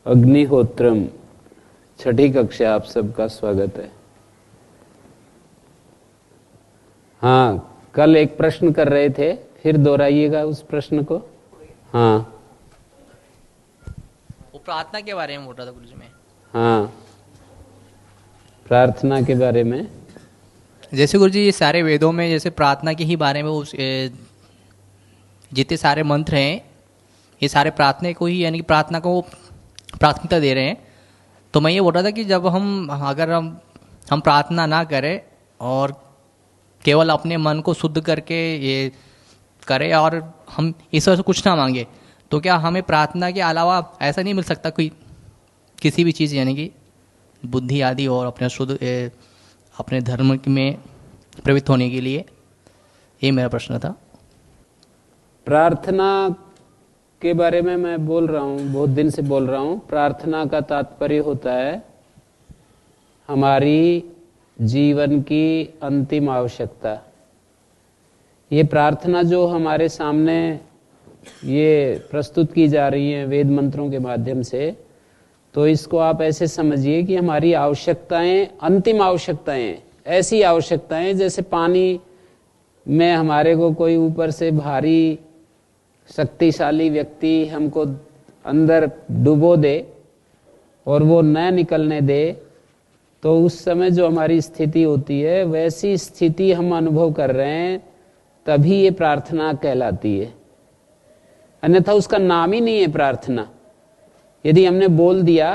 अग्निहोत्रम छठी कक्षा आप सबका स्वागत है। हाँ, कल एक प्रश्न कर रहे थे, फिर दोहराइएगा उस प्रश्न को। हाँ, वो प्रार्थना के बारे में बोल रहा था गुरुजी में। हाँ, प्रार्थना के बारे में। जैसे गुरुजी ये सारे वेदों में जैसे प्रार्थना के ही बारे में जितने सारे मंत्र हैं ये सारे प्रार्थना को ही यानी कि प्रार्थना को प्राथमिकता दे रहे हैं। तो मैं ये बोल रहा था कि जब अगर हम प्रार्थना ना करें और केवल अपने मन को शुद्ध करके ये करें और हम ईश्वर से कुछ ना मांगे, तो क्या हमें प्रार्थना के अलावा ऐसा नहीं मिल सकता कोई किसी भी चीज़ यानी कि बुद्धि आदि और अपने शुद्ध अपने धर्म में प्रवृत्त होने के लिए? ये मेरा प्रश्न था। प्रार्थना के बारे में मैं बोल रहा हूँ, बहुत दिन से बोल रहा हूँ। प्रार्थना का तात्पर्य होता है हमारी जीवन की अंतिम आवश्यकता। ये प्रार्थना जो हमारे सामने ये प्रस्तुत की जा रही है वेद मंत्रों के माध्यम से, तो इसको आप ऐसे समझिए कि हमारी आवश्यकताएं अंतिम आवश्यकताएं, ऐसी आवश्यकताएं जैसे पानी में हमारे को कोई ऊपर से भारी शक्तिशाली व्यक्ति हमको अंदर डुबो दे और वो न निकलने दे, तो उस समय जो हमारी स्थिति होती है वैसी स्थिति हम अनुभव कर रहे हैं, तभी ये प्रार्थना कहलाती है। अन्यथा उसका नाम ही नहीं है प्रार्थना। यदि हमने बोल दिया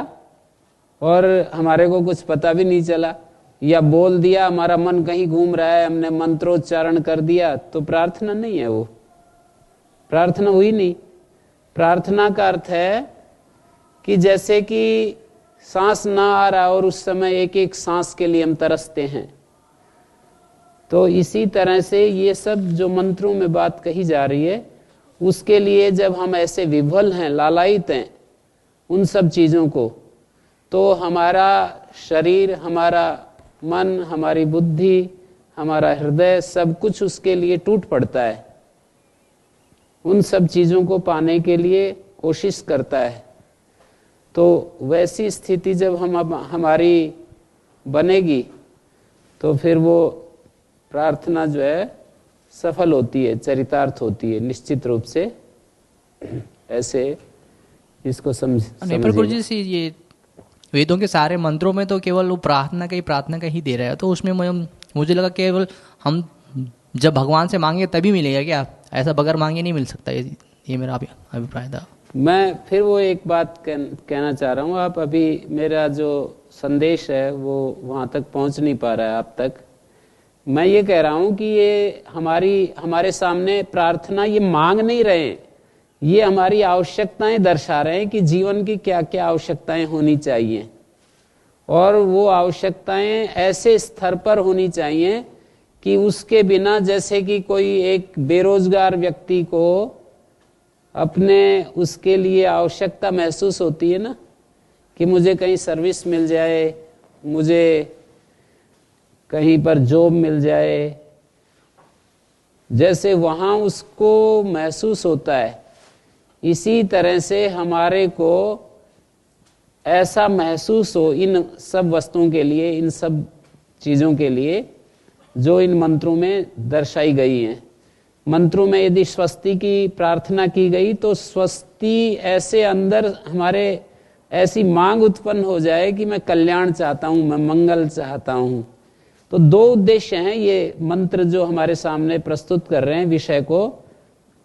और हमारे को कुछ पता भी नहीं चला, या बोल दिया हमारा मन कहीं घूम रहा है, हमने मंत्रोच्चारण कर दिया, तो प्रार्थना नहीं है, वो प्रार्थना हुई नहीं। प्रार्थना का अर्थ है कि जैसे कि सांस ना आ रहा और उस समय एक एक सांस के लिए हम तरसते हैं, तो इसी तरह से ये सब जो मंत्रों में बात कही जा रही है, उसके लिए जब हम ऐसे विभल हैं, लालायित हैं उन सब चीजों को, तो हमारा शरीर, हमारा मन, हमारी बुद्धि, हमारा हृदय, सब कुछ उसके लिए टूट पड़ता है, उन सब चीजों को पाने के लिए कोशिश करता है। तो वैसी स्थिति जब हमारी बनेगी, तो फिर वो प्रार्थना जो है सफल होती है, चरितार्थ होती है निश्चित रूप से। ऐसे इसको समझिए। पर गुरुजी से ये वेदों के सारे मंत्रों में तो केवल वो प्रार्थना का ही दे रहा है, तो उसमें मुझे लगा केवल हम जब भगवान से मांगे तभी मिलेगा क्या? ऐसा बगैर मांगे नहीं मिल सकता। ये मेरा अभिप्राय था। मैं फिर वो एक बात कहना चाह रहा हूँ। आप अभी मेरा जो संदेश है वो वहाँ तक पहुँच नहीं पा रहा है आप तक। मैं ये कह रहा हूँ कि ये हमारे सामने प्रार्थना ये मांग नहीं रहे हैं, ये हमारी आवश्यकताएं दर्शा रहे हैं कि जीवन की क्या क्या आवश्यकताएं होनी चाहिए, और वो आवश्यकताएं ऐसे स्तर पर होनी चाहिए कि उसके बिना, जैसे कि कोई एक बेरोजगार व्यक्ति को अपने उसके लिए आवश्यकता महसूस होती है ना, कि मुझे कहीं सर्विस मिल जाए, मुझे कहीं पर जॉब मिल जाए, जैसे वहां उसको महसूस होता है, इसी तरह से हमारे को ऐसा महसूस हो इन सब वस्तुओं के लिए, इन सब चीजों के लिए जो इन मंत्रों में दर्शाई गई हैं। मंत्रों में यदि स्वस्ति की प्रार्थना की गई, तो स्वस्ति ऐसे अंदर हमारे ऐसी मांग उत्पन्न हो जाए कि मैं कल्याण चाहता हूं, मैं मंगल चाहता हूं। तो दो उद्देश्य हैं ये मंत्र जो हमारे सामने प्रस्तुत कर रहे हैं विषय को।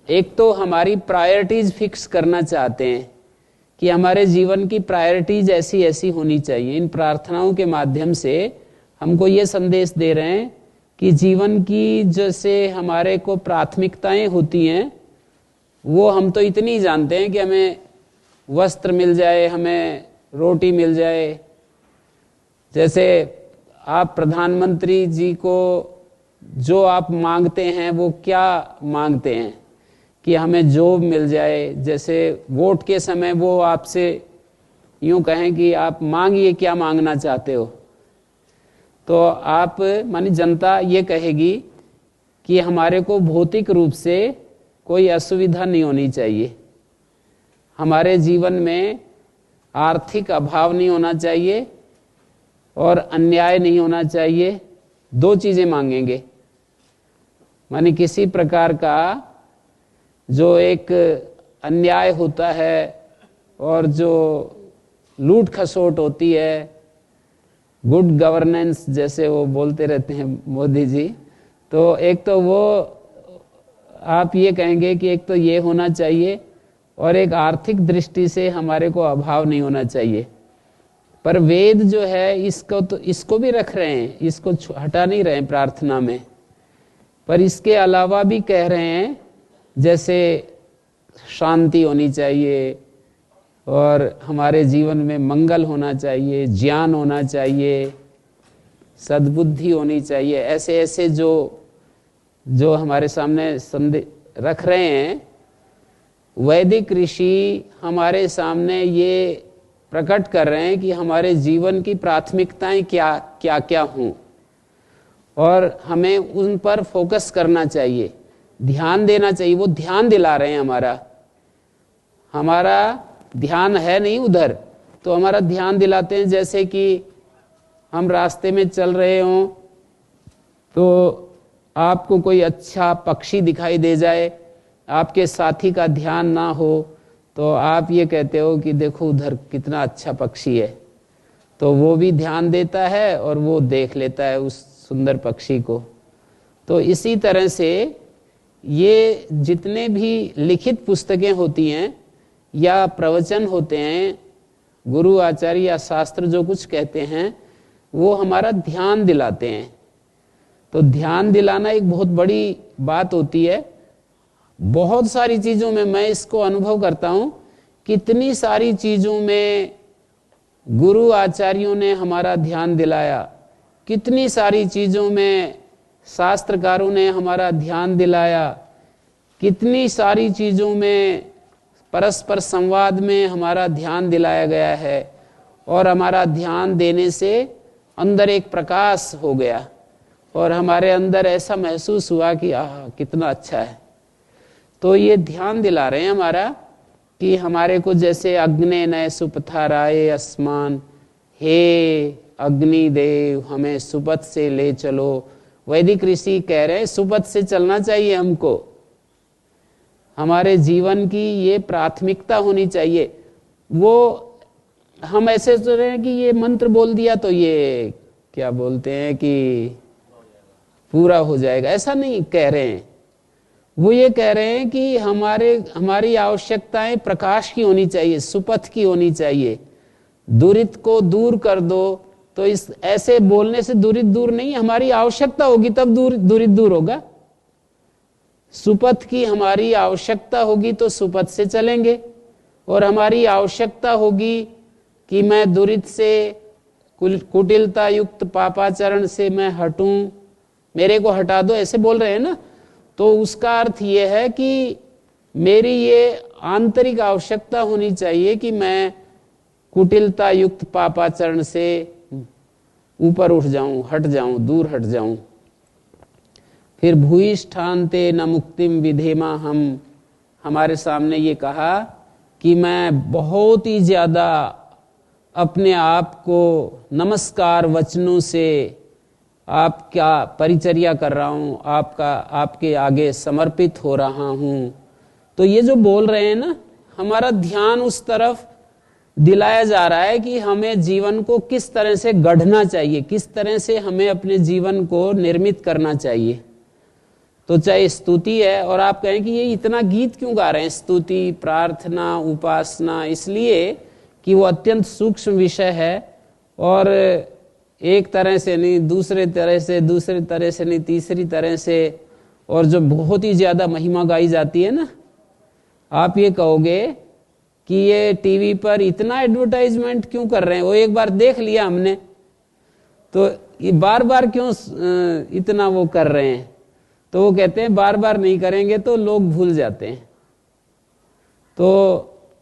एक तो हमारी प्रायोरिटीज फिक्स करना चाहते हैं कि हमारे जीवन की प्रायोरिटीज ऐसी ऐसी होनी चाहिए। इन प्रार्थनाओं के माध्यम से हमको ये संदेश दे रहे हैं कि जीवन की जैसे हमारे को प्राथमिकताएं होती हैं, वो हम तो इतनी जानते हैं कि हमें वस्त्र मिल जाए, हमें रोटी मिल जाए। जैसे आप प्रधानमंत्री जी को जो आप मांगते हैं, वो क्या मांगते हैं कि हमें जॉब मिल जाए। जैसे वोट के समय वो आपसे यूं कहें कि आप मांगिए, क्या मांगना चाहते हो, तो आप मानी जनता ये कहेगी कि हमारे को भौतिक रूप से कोई असुविधा नहीं होनी चाहिए, हमारे जीवन में आर्थिक अभाव नहीं होना चाहिए और अन्याय नहीं होना चाहिए। दो चीजें मांगेंगे, माने किसी प्रकार का जो एक अन्याय होता है और जो लूट खसोट होती है, गुड गवर्नेंस जैसे वो बोलते रहते हैं मोदी जी, तो एक तो वो आप ये कहेंगे कि एक तो ये होना चाहिए और एक आर्थिक दृष्टि से हमारे को अभाव नहीं होना चाहिए। पर वेद जो है इसको भी रख रहे हैं, इसको हटा नहीं रहे हैं प्रार्थना में, पर इसके अलावा भी कह रहे हैं जैसे शांति होनी चाहिए और हमारे जीवन में मंगल होना चाहिए, ज्ञान होना चाहिए, सद्बुद्धि होनी चाहिए। ऐसे ऐसे जो हमारे सामने संदेश रख रहे हैं, वैदिक ऋषि हमारे सामने ये प्रकट कर रहे हैं कि हमारे जीवन की प्राथमिकताएं क्या क्या क्या हों और हमें उन पर फोकस करना चाहिए, ध्यान देना चाहिए। वो ध्यान दिला रहे हैं। हमारा ध्यान है नहीं उधर, तो हमारा ध्यान दिलाते हैं। जैसे कि हम रास्ते में चल रहे हों तो आपको कोई अच्छा पक्षी दिखाई दे जाए, आपके साथी का ध्यान ना हो, तो आप ये कहते हो कि देखो उधर कितना अच्छा पक्षी है, तो वो भी ध्यान देता है और वो देख लेता है उस सुंदर पक्षी को। तो इसी तरह से ये जितने भी लिखित पुस्तकें होती हैं या प्रवचन होते हैं, गुरु आचार्य या शास्त्र जो कुछ कहते हैं, वो हमारा ध्यान दिलाते हैं। तो ध्यान दिलाना एक बहुत बड़ी बात होती है। बहुत सारी चीजों में मैं इसको अनुभव करता हूं, कितनी सारी चीजों में गुरु आचार्यों ने हमारा ध्यान दिलाया, कितनी सारी चीजों में शास्त्रकारों ने हमारा ध्यान दिलाया, कितनी सारी चीजों में परस्पर संवाद में हमारा ध्यान दिलाया गया है और हमारा ध्यान देने से अंदर एक प्रकाश हो गया और हमारे अंदर ऐसा महसूस हुआ कि आह कितना अच्छा है। तो ये ध्यान दिला रहे हैं हमारा कि हमारे को जैसे अग्ने नय सुपथाराये अस्मान, हे अग्निदेव हमें सुपथ से ले चलो। वैदिक ऋषि कह रहे हैं सुपथ से चलना चाहिए हमको, हमारे जीवन की ये प्राथमिकता होनी चाहिए। वो हम ऐसे सोच रहे हैं कि ये मंत्र बोल दिया तो ये क्या बोलते हैं कि पूरा हो जाएगा, ऐसा नहीं कह रहे हैं। वो ये कह रहे हैं कि हमारी आवश्यकताएं प्रकाश की होनी चाहिए, सुपथ की होनी चाहिए। दुरित को दूर कर दो, तो इस ऐसे बोलने से दुरित दूर नहीं, हमारी आवश्यकता होगी तब दुरित दूर होगा। सुपथ की हमारी आवश्यकता होगी तो सुपथ से चलेंगे, और हमारी आवश्यकता होगी कि मैं दुरित से, कुटिलता युक्त पापाचरण से मैं हटूं, मेरे को हटा दो, ऐसे बोल रहे हैं ना। तो उसका अर्थ ये है कि मेरी ये आंतरिक आवश्यकता होनी चाहिए कि मैं कुटिलता युक्त पापाचरण से ऊपर उठ जाऊं, हट जाऊं, दूर हट जाऊं। फिर भूयिष्ठान्ते न मुक्तिम विधेमा, हम हमारे सामने ये कहा कि मैं बहुत ही ज्यादा अपने आप को नमस्कार वचनों से आपका परिचर्या कर रहा हूं, आपके आगे समर्पित हो रहा हूं। तो ये जो बोल रहे हैं ना, हमारा ध्यान उस तरफ दिलाया जा रहा है कि हमें जीवन को किस तरह से गढ़ना चाहिए, किस तरह से हमें अपने जीवन को निर्मित करना चाहिए। तो चाहे स्तुति है, और आप कहें कि ये इतना गीत क्यों गा रहे हैं, स्तुति, प्रार्थना, उपासना, इसलिए कि वो अत्यंत सूक्ष्म विषय है और एक तरह से नहीं, दूसरे तरह से नहीं, तीसरी तरह से, और जो बहुत ही ज्यादा महिमा गाई जाती है ना। आप ये कहोगे कि ये टीवी पर इतना एडवर्टाइजमेंट क्यों कर रहे हैं, वो एक बार देख लिया हमने, तो ये बार बार क्यों इतना वो कर रहे हैं। तो वो कहते हैं बार बार नहीं करेंगे तो लोग भूल जाते हैं। तो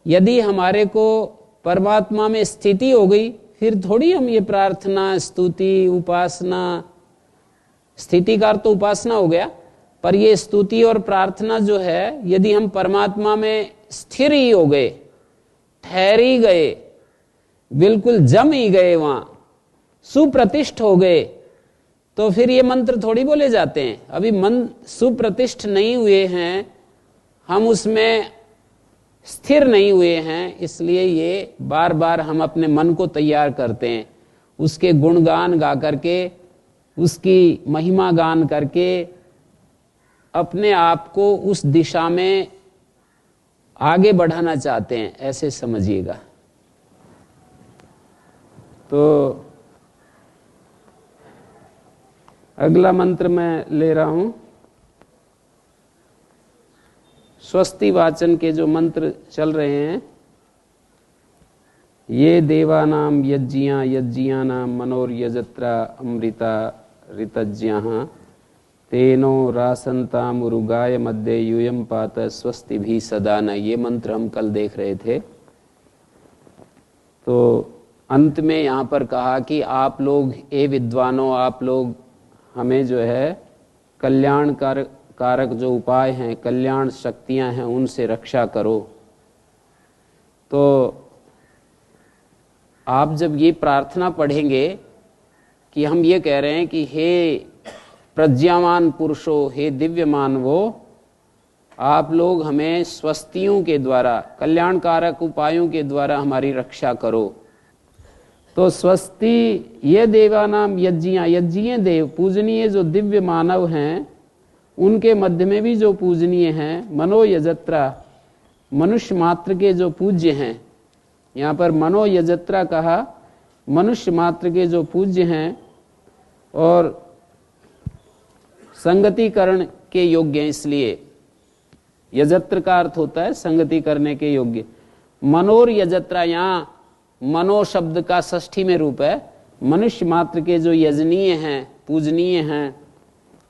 यदि हमारे को परमात्मा में स्थिति हो गई, फिर थोड़ी हम ये प्रार्थना, स्तुति, उपासना, स्थिति का अर्थ तो उपासना हो गया, पर ये स्तुति और प्रार्थना जो है, यदि हम परमात्मा में स्थिर ही हो गए, ठहर ही गए, बिल्कुल जम ही गए, वहां सुप्रतिष्ठ हो गए, तो फिर ये मंत्र थोड़ी बोले जाते हैं। अभी मन सुप्रतिष्ठ नहीं हुए हैं, हम उसमें स्थिर नहीं हुए हैं, इसलिए ये बार बार हम अपने मन को तैयार करते हैं, उसके गुणगान गा करके, उसकी महिमा गान करके अपने आप को उस दिशा में आगे बढ़ाना चाहते हैं, ऐसे समझिएगा। तो अगला मंत्र मैं ले रहा हूं, स्वस्ति वाचन के जो मंत्र चल रहे हैं, ये देवानाम यज्ञिया यज्ञियानाम मनोर्यजत्रा अमृता ऋतज्ञः तेनो रासंताम उरुगाय मध्य यूयम पात स्वस्ति भी सदा न। ये मंत्र हम कल देख रहे थे। तो अंत में यहाँ पर कहा कि आप लोग, ए विद्वानों, आप लोग हमें जो है कल्याण कारक जो उपाय हैं, कल्याण शक्तियां हैं, उनसे रक्षा करो। तो आप जब ये प्रार्थना पढ़ेंगे कि हम ये कह रहे हैं कि हे प्रज्ञावान पुरुषों, हे दिव्यमान वो, आप लोग हमें स्वस्तियों के द्वारा, कल्याणकारक उपायों के द्वारा हमारी रक्षा करो। तो स्वस्ति ये देवानाम यज्ञिया, यज्ञीय देव, पूजनीय जो दिव्य मानव हैं, उनके मध्य में भी जो पूजनीय हैं, मनोयजत्रा, मनुष्य मात्र के जो पूज्य हैं, यहाँ पर मनोयजत्रा कहा, मनुष्य मात्र के जो पूज्य हैं और संगतिकरण के योग्य हैं, इसलिए यजत्र का अर्थ होता है संगति करने के योग्य। मनोर यजत्रा, यहाँ मनो शब्द का षष्ठी में रूप है, मनुष्य मात्र के जो यजनीय हैं, पूजनीय हैं,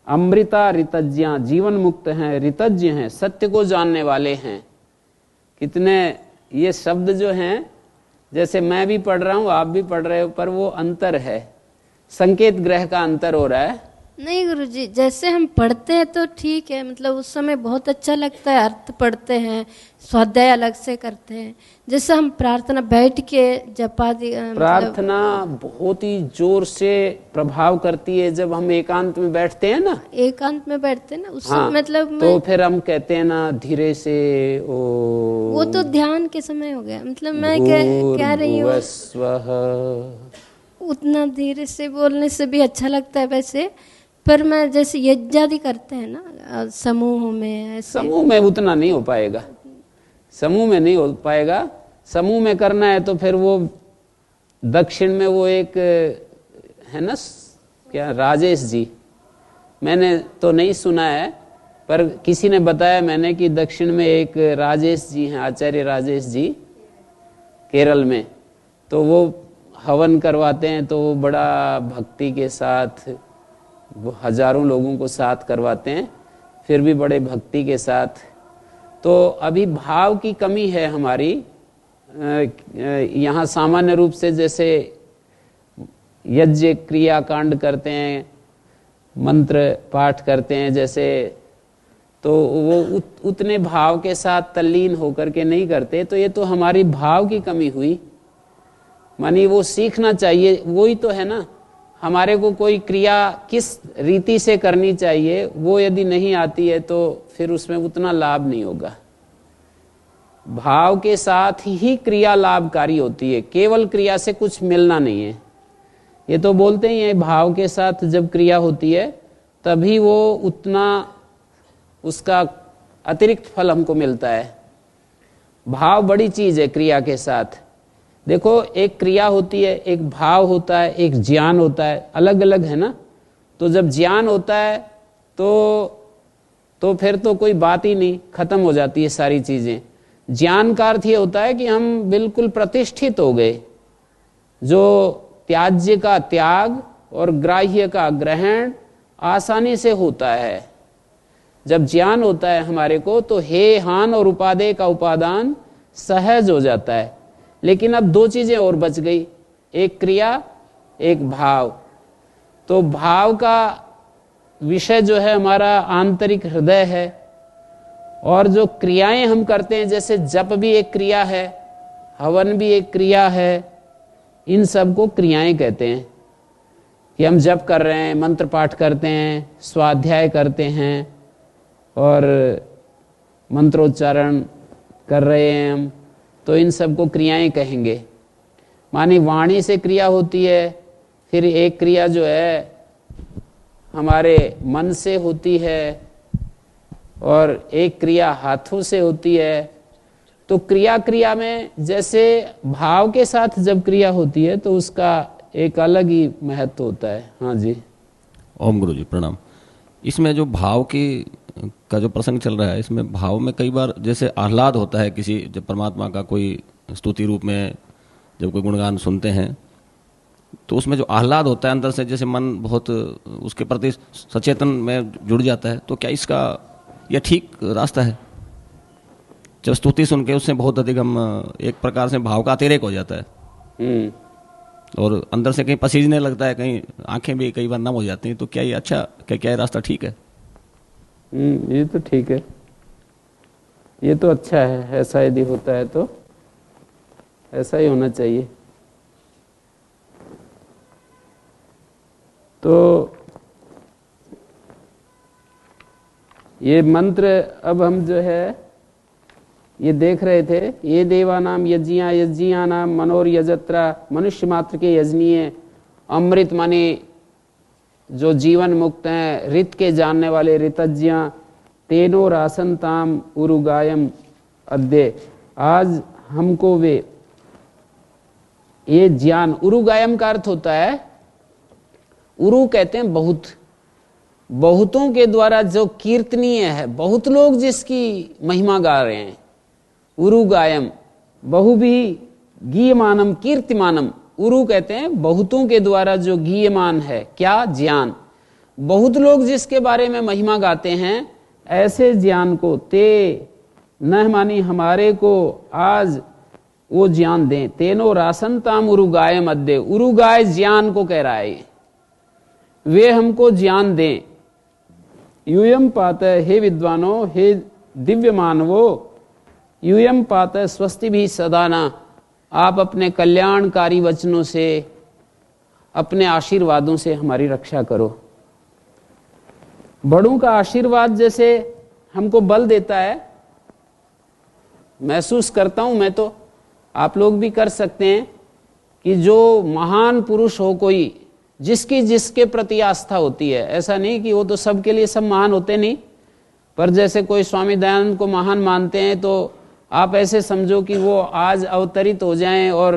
अमृता ऋतज्ञा, जीवन मुक्त हैं, ऋतज्ञ हैं, सत्य को जानने वाले हैं। कितने ये शब्द जो हैं, जैसे मैं भी पढ़ रहा हूँ, आप भी पढ़ रहे हो, पर वो अंतर है, संकेत ग्रह का अंतर हो रहा है। नहीं गुरुजी, जैसे हम पढ़ते हैं तो ठीक है, मतलब उस समय बहुत अच्छा लगता है, अर्थ पढ़ते हैं, स्वाध्याय अलग से करते हैं। जैसे हम प्रार्थना बैठ के जपा प्रार्थना बहुत ही जोर से प्रभाव करती है जब हम एकांत में बैठते हैं ना, एकांत में बैठते हैं ना, उस हाँ, मतलब तो फिर हम कहते हैं ना धीरे से, वो तो ध्यान के समय हो गया, मतलब मैं कह रही हूँ उतना धीरे से बोलने से भी अच्छा लगता है वैसे, पर मैं जैसे यज्ञादि करते हैं ना समूह में, ऐसे समूह में उतना नहीं हो पाएगा, समूह में नहीं हो पाएगा। समूह में करना है तो फिर वो दक्षिण में वो एक है ना, क्या राजेश जी, मैंने तो नहीं सुना है, पर किसी ने बताया मैंने कि दक्षिण में एक राजेश जी हैं, आचार्य राजेश जी, केरल में, तो वो हवन करवाते हैं, तो वो बड़ा भक्ति के साथ, वो हजारों लोगों को साथ करवाते हैं, फिर भी बड़े भक्ति के साथ। तो अभी भाव की कमी है हमारी यहाँ। सामान्य रूप से जैसे यज्ञ क्रिया कांड करते हैं, मंत्र पाठ करते हैं जैसे, तो वो उतने भाव के साथ तल्लीन होकर के नहीं करते। तो ये तो हमारी भाव की कमी हुई, मानी वो सीखना चाहिए, वही तो है ना। हमारे को कोई क्रिया किस रीति से करनी चाहिए, वो यदि नहीं आती है तो फिर उसमें उतना लाभ नहीं होगा। भाव के साथ ही क्रिया लाभकारी होती है, केवल क्रिया से कुछ मिलना नहीं है। ये तो बोलते ही हैं भाव के साथ जब क्रिया होती है तभी वो उतना उसका अतिरिक्त फल हमको मिलता है। भाव बड़ी चीज है क्रिया के साथ। देखो, एक क्रिया होती है, एक भाव होता है, एक ज्ञान होता है, अलग अलग है ना। तो जब ज्ञान होता है तो फिर तो कोई बात ही नहीं, खत्म हो जाती है सारी चीजें। ज्ञान का अर्थ ये होता है कि हम बिल्कुल प्रतिष्ठित हो गए, जो त्याज्य का त्याग और ग्राह्य का ग्रहण आसानी से होता है। जब ज्ञान होता है हमारे को तो हे हान और उपादेय का उपादान सहज हो जाता है। लेकिन अब दो चीजें और बच गई, एक क्रिया एक भाव। तो भाव का विषय जो है हमारा आंतरिक हृदय है, और जो क्रियाएं हम करते हैं, जैसे जप भी एक क्रिया है, हवन भी एक क्रिया है, इन सब को क्रियाएं कहते हैं कि हम जप कर रहे हैं, मंत्र पाठ करते हैं, स्वाध्याय करते हैं और मंत्रोच्चारण कर रहे हैं हम, तो इन सब को क्रियाएं कहेंगे। मानी वाणी से क्रिया होती है, फिर एक क्रिया जो है हमारे मन से होती है और एक क्रिया हाथों से होती है। तो क्रिया में जैसे भाव के साथ जब क्रिया होती है तो उसका एक अलग ही महत्व होता है। हाँ जी। ओम गुरु जी प्रणाम। इसमें जो भाव की का जो प्रसंग चल रहा है, इसमें भाव में कई बार जैसे आह्लाद होता है, किसी जब परमात्मा का कोई स्तुति रूप में जब कोई गुणगान सुनते हैं तो उसमें जो आह्लाद होता है अंदर से, जैसे मन बहुत उसके प्रति सचेतन में जुड़ जाता है, तो क्या इसका यह ठीक रास्ता है? जब स्तुति सुन के उससे बहुत अधिक हम एक प्रकार से भाव का अतिरेक हो जाता है और अंदर से कहीं पसीजने लगता है, कहीं आंखें भी कई बार नम हो जाती हैं, तो क्या ये अच्छा, क्या ये रास्ता ठीक है? ये तो ठीक है, ये तो अच्छा है। ऐसा यदि होता है तो ऐसा ही होना चाहिए। तो ये मंत्र अब हम जो है ये देख रहे थे, ये देवानाम यज्ञियानाम मनोर यजत्रा, मनुष्य मात्र के यजनीय, अमृत माने जो जीवन मुक्त हैं, ऋत के जानने वाले ऋतज्ञा, तेनो रासनताम उरुगायम अद्य, आज हमको वे ये ज्ञान। उरुगायम का अर्थ होता है, उरु कहते हैं बहुत, बहुतों के द्वारा जो कीर्तनीय है, बहुत लोग जिसकी महिमा गा रहे हैं। उरुगायम बहु भी गीयमानम कीर्तिमानम, उरु कहते हैं बहुतों के द्वारा जो गीयमान है, क्या? ज्ञान। बहुत लोग जिसके बारे में महिमा गाते हैं, ऐसे ज्ञान को ते न मानी हमारे को आज वो ज्ञान दें। तेनो रासनताम उरुगाय मध्य, उरुगाय ज्ञान को कह रहा है, वे हमको ज्ञान दें। यूयम पात, हे विद्वानों, हे दिव्य मानवो, यूयम पात स्वस्ति भी सदाना, आप अपने कल्याणकारी वचनों से, अपने आशीर्वादों से हमारी रक्षा करो। बड़ों का आशीर्वाद जैसे हमको बल देता है, महसूस करता हूं मैं, तो आप लोग भी कर सकते हैं कि जो महान पुरुष हो कोई, जिसकी जिसके प्रति आस्था होती है, ऐसा नहीं कि वो तो सबके लिए सब महान होते नहीं, पर जैसे कोई स्वामी दयानंद को महान मानते हैं तो आप ऐसे समझो कि वो आज अवतरित हो जाएं और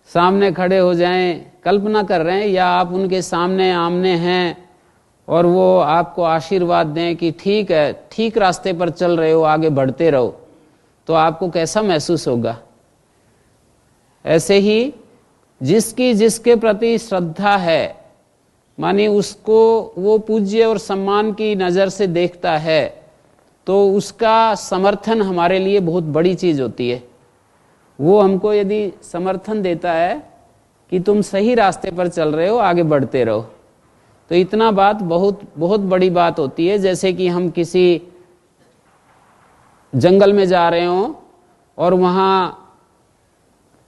सामने खड़े हो जाएं, कल्पना कर रहे हैं, या आप उनके सामने आमने हैं और वो आपको आशीर्वाद दें कि ठीक है, ठीक रास्ते पर चल रहे हो, आगे बढ़ते रहो, तो आपको कैसा महसूस होगा? ऐसे ही जिसकी जिसके प्रति श्रद्धा है, मानी उसको वो पूज्य और सम्मान की नज़र से देखता है, तो उसका समर्थन हमारे लिए बहुत बड़ी चीज़ होती है। वो हमको यदि समर्थन देता है कि तुम सही रास्ते पर चल रहे हो, आगे बढ़ते रहो, तो इतना बात बहुत बहुत बड़ी बात होती है। जैसे कि हम किसी जंगल में जा रहे हों और वहाँ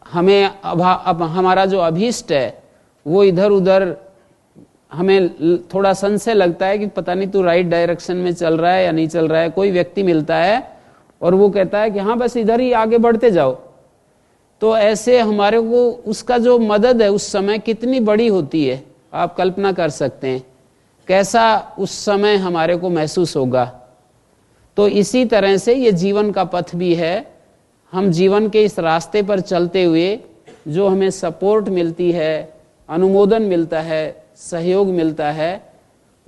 हमें अब हमारा जो अभीष्ट है वो इधर उधर, हमें थोड़ा संशय लगता है कि पता नहीं तू राइट डायरेक्शन में चल रहा है या नहीं चल रहा है। कोई व्यक्ति मिलता है और वो कहता है कि हाँ बस इधर ही आगे बढ़ते जाओ, तो ऐसे हमारे को उसका जो मदद है उस समय कितनी बड़ी होती है, आप कल्पना कर सकते हैं कैसा उस समय हमारे को महसूस होगा। तो इसी तरह से ये जीवन का पथ भी है। हम जीवन के इस रास्ते पर चलते हुए जो हमें सपोर्ट मिलती है, अनुमोदन मिलता है, सहयोग मिलता है,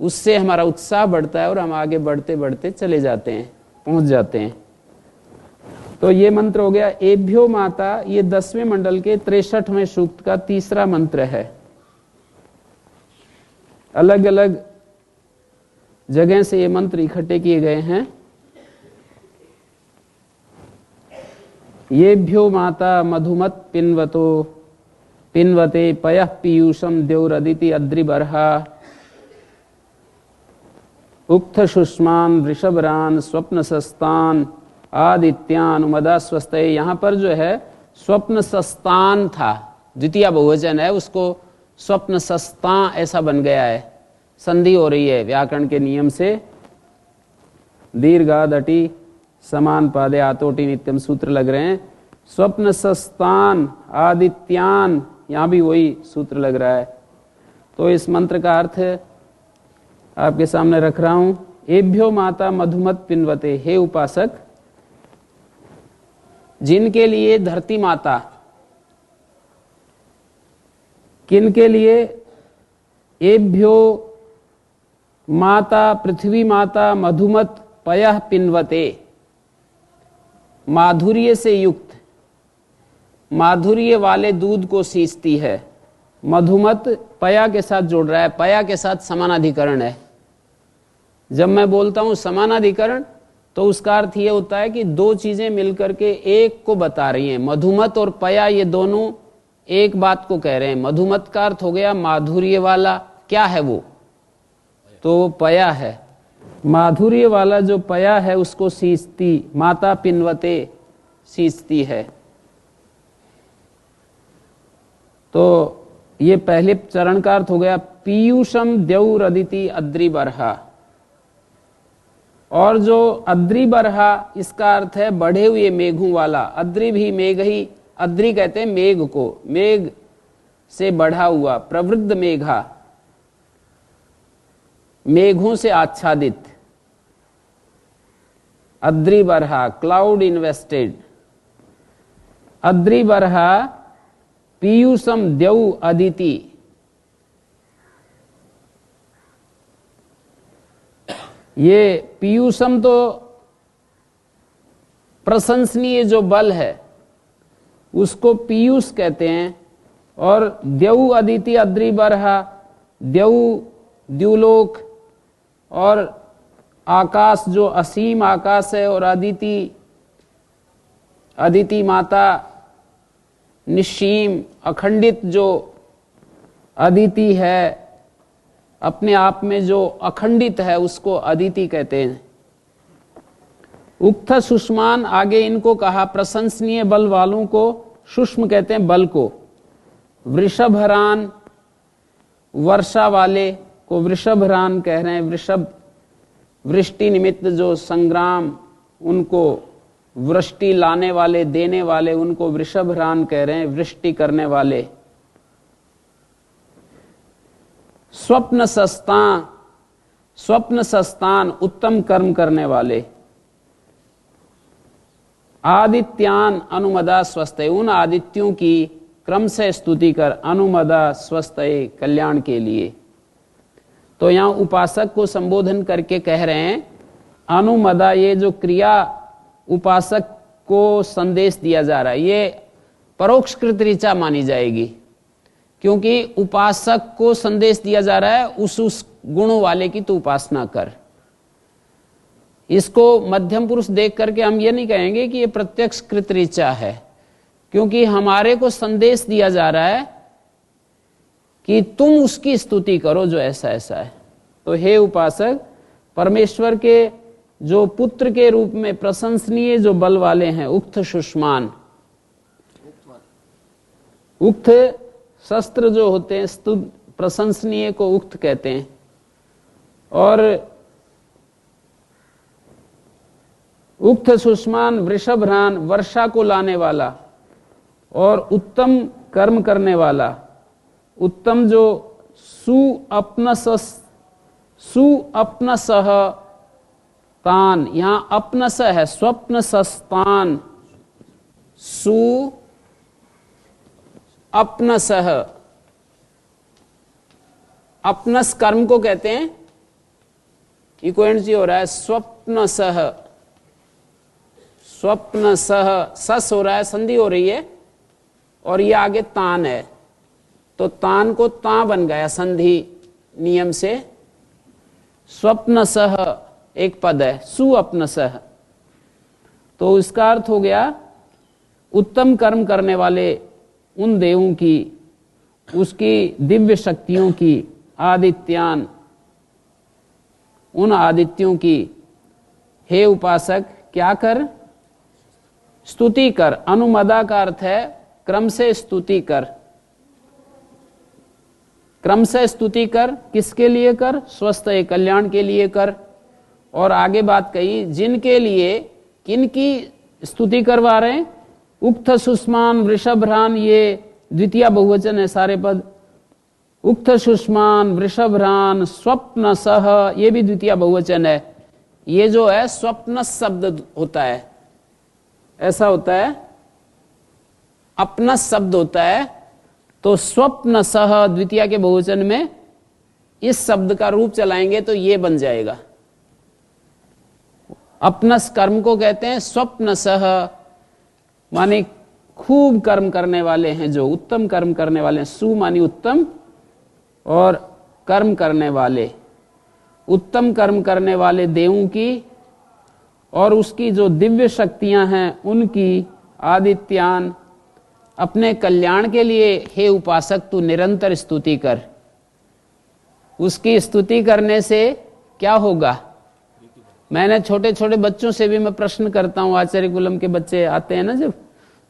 उससे हमारा उत्साह बढ़ता है और हम आगे बढ़ते बढ़ते चले जाते हैं, पहुंच जाते हैं। तो ये मंत्र हो गया एभ्यो माता, ये 10वें मंडल के 63वें सूक्त का तीसरा मंत्र है। अलग अलग जगह से ये मंत्र इकट्ठे किए गए हैं। येभ्यो माता मधुमत पिन्वतो पिन्वते पयः पीयूषम द्यौरदिति अद्रिबर्हा उक्त शुष्मान वृषभरान स्वप्न सस्तान आदित्यान उमदा स्वस्तये। यहाँ पर जो है स्वप्न सस्तान था, द्वितीय बहुवचन है, उसको स्वप्न सस्ता ऐसा बन गया है, संधि हो रही है व्याकरण के नियम से। दीर्घाद अटी समान पादे आतोटी नित्यम सूत्र लग रहे हैं। स्वप्न सस्तान आदित्यान, यहां भी वही सूत्र लग रहा है। तो इस मंत्र का अर्थ आपके सामने रख रहा हूं। एभ्यो माता मधुमत पिन्वते, हे उपासक, जिनके लिए धरती माता, किनके लिए? एभ्यो माता पृथ्वी माता मधुमत पयः पिन्वते, माधुर्य से युक्त, माधुर्य वाले दूध को सींचती है। मधुमत पया के साथ जोड़ रहा है, पया के साथ समानाधिकरण है। जब मैं बोलता हूं समानाधिकरण तो उसका अर्थ यह होता है कि दो चीजें मिलकर के एक को बता रही हैं। मधुमत और पया ये दोनों एक बात को कह रहे हैं। मधुमत का अर्थ हो गया माधुर्य वाला, क्या है वो? तो पया है। माधुर्य वाला जो पया है उसको सींचती, माता पिन्वते, सींचती है। तो ये पहले चरण का अर्थ हो गया पीयूषम द्यौरदिति अद्रि बरहा। और जो अद्रि बरहा, इसका अर्थ है बढ़े हुए मेघों वाला। अद्रि भी मेघ ही, अद्रि कहते हैं मेघ को, मेघ से बढ़ा हुआ, प्रवृद्ध मेघा, मेघों से आच्छादित। अद्रि बरहा, क्लाउड इन्वेस्टेड। अद्रि बरहा पीयूषम द्यौ अदिति, ये पीयूषम तो प्रशंसनीय जो बल है उसको पीयूष कहते हैं। और द्यौ अदिति अद्रि बरहा, द्यौ द्युलोक, और आकाश जो असीम आकाश है, और अदिति, अदिति माता, निश्चीम अखंडित जो अदिति है, अपने आप में जो अखंडित है उसको अदिति कहते हैं। उक्त सुष्मान, आगे इनको कहा प्रशंसनीय बल वालों को सुष्म कहते हैं बल को। वृषभरान, वर्षा वाले को वृषभरान कह रहे हैं। वृषभ, वृष्टि निमित्त जो संग्राम, उनको वृष्टि लाने वाले, देने वाले, उनको वृषभरान कह रहे हैं, वृष्टि करने वाले। स्वप्न सस्तान, स्वप्न सस्तान, उत्तम कर्म करने वाले। आदित्यान अनुमदा स्वस्ते, उन आदित्यों की क्रम से स्तुति कर, अनुमदा स्वस्ते, कल्याण के लिए। तो यहां उपासक को संबोधन करके कह रहे हैं अनुमदा, ये जो क्रिया उपासक को संदेश दिया जा रहा है ये परोक्षकृत ऋचा मानी जाएगी, क्योंकि उपासक को संदेश दिया जा रहा है उस गुणों वाले की तो उपासना कर। इसको मध्यम पुरुष देख करके हम ये नहीं कहेंगे कि ये प्रत्यक्ष कृत ऋचा है, क्योंकि हमारे को संदेश दिया जा रहा है कि तुम उसकी स्तुति करो जो ऐसा ऐसा है। तो हे उपासक, परमेश्वर के जो पुत्र के रूप में प्रशंसनीय जो बल वाले हैं, उक्त सुष्मान, उक्त शस्त्र जो होते हैं, स्तुत प्रशंसनीय को उक्त कहते हैं। और उक्त सुष्मान वृषभरान, वर्षा को लाने वाला और उत्तम कर्म करने वाला। उत्तम जो सुअपनसह तान, यहां अपनस है, स्वप्न सस्तान, सु अपनसह, अपनस कर्म को कहते हैं, इक्वेंट हो रहा है स्वप्नसह, स्वप्नसह, सस हो रहा है, संधि हो रही है, और ये आगे तान है, तो तान को ता बन गया संधि नियम से। स्वप्नसह एक पद है, सुअपनसह, तो इसका अर्थ हो गया उत्तम कर्म करने वाले उन देवों की, उसकी दिव्य शक्तियों की, आदित्यान, उन आदित्यों की। हे उपासक, क्या कर? स्तुति कर। अनुमदा का अर्थ है क्रम से स्तुति कर, क्रम से स्तुति कर, किसके लिए कर? स्वस्थ कल्याण के लिए कर। और आगे बात कही, जिनके लिए, किन की स्तुति करवा रहे हैं? उक्त सुष्मान वृषभरान, ये द्वितीय बहुवचन है सारे पद। उक्त सुष्मान वृषभरान स्वप्न सह, ये भी द्वितीय बहुवचन है। ये जो है स्वप्न शब्द होता है, ऐसा होता है, अपना शब्द होता है। तो स्वप्न सह द्वितीय के बहुवचन में इस शब्द का रूप चलाएंगे तो ये बन जाएगा। अपनस कर्म को कहते हैं स्वप्न सह, माने खूब कर्म करने वाले हैं, जो उत्तम कर्म करने वाले हैं। सु मानी उत्तम और कर्म करने वाले, उत्तम कर्म करने वाले देवों की और उसकी जो दिव्य शक्तियां हैं उनकी, आदित्यान, अपने कल्याण के लिए हे उपासक तू निरंतर स्तुति कर। उसकी स्तुति करने से क्या होगा? मैंने छोटे छोटे बच्चों से भी मैं प्रश्न करता हूं, आचार्य कुलम के बच्चे आते हैं ना जब,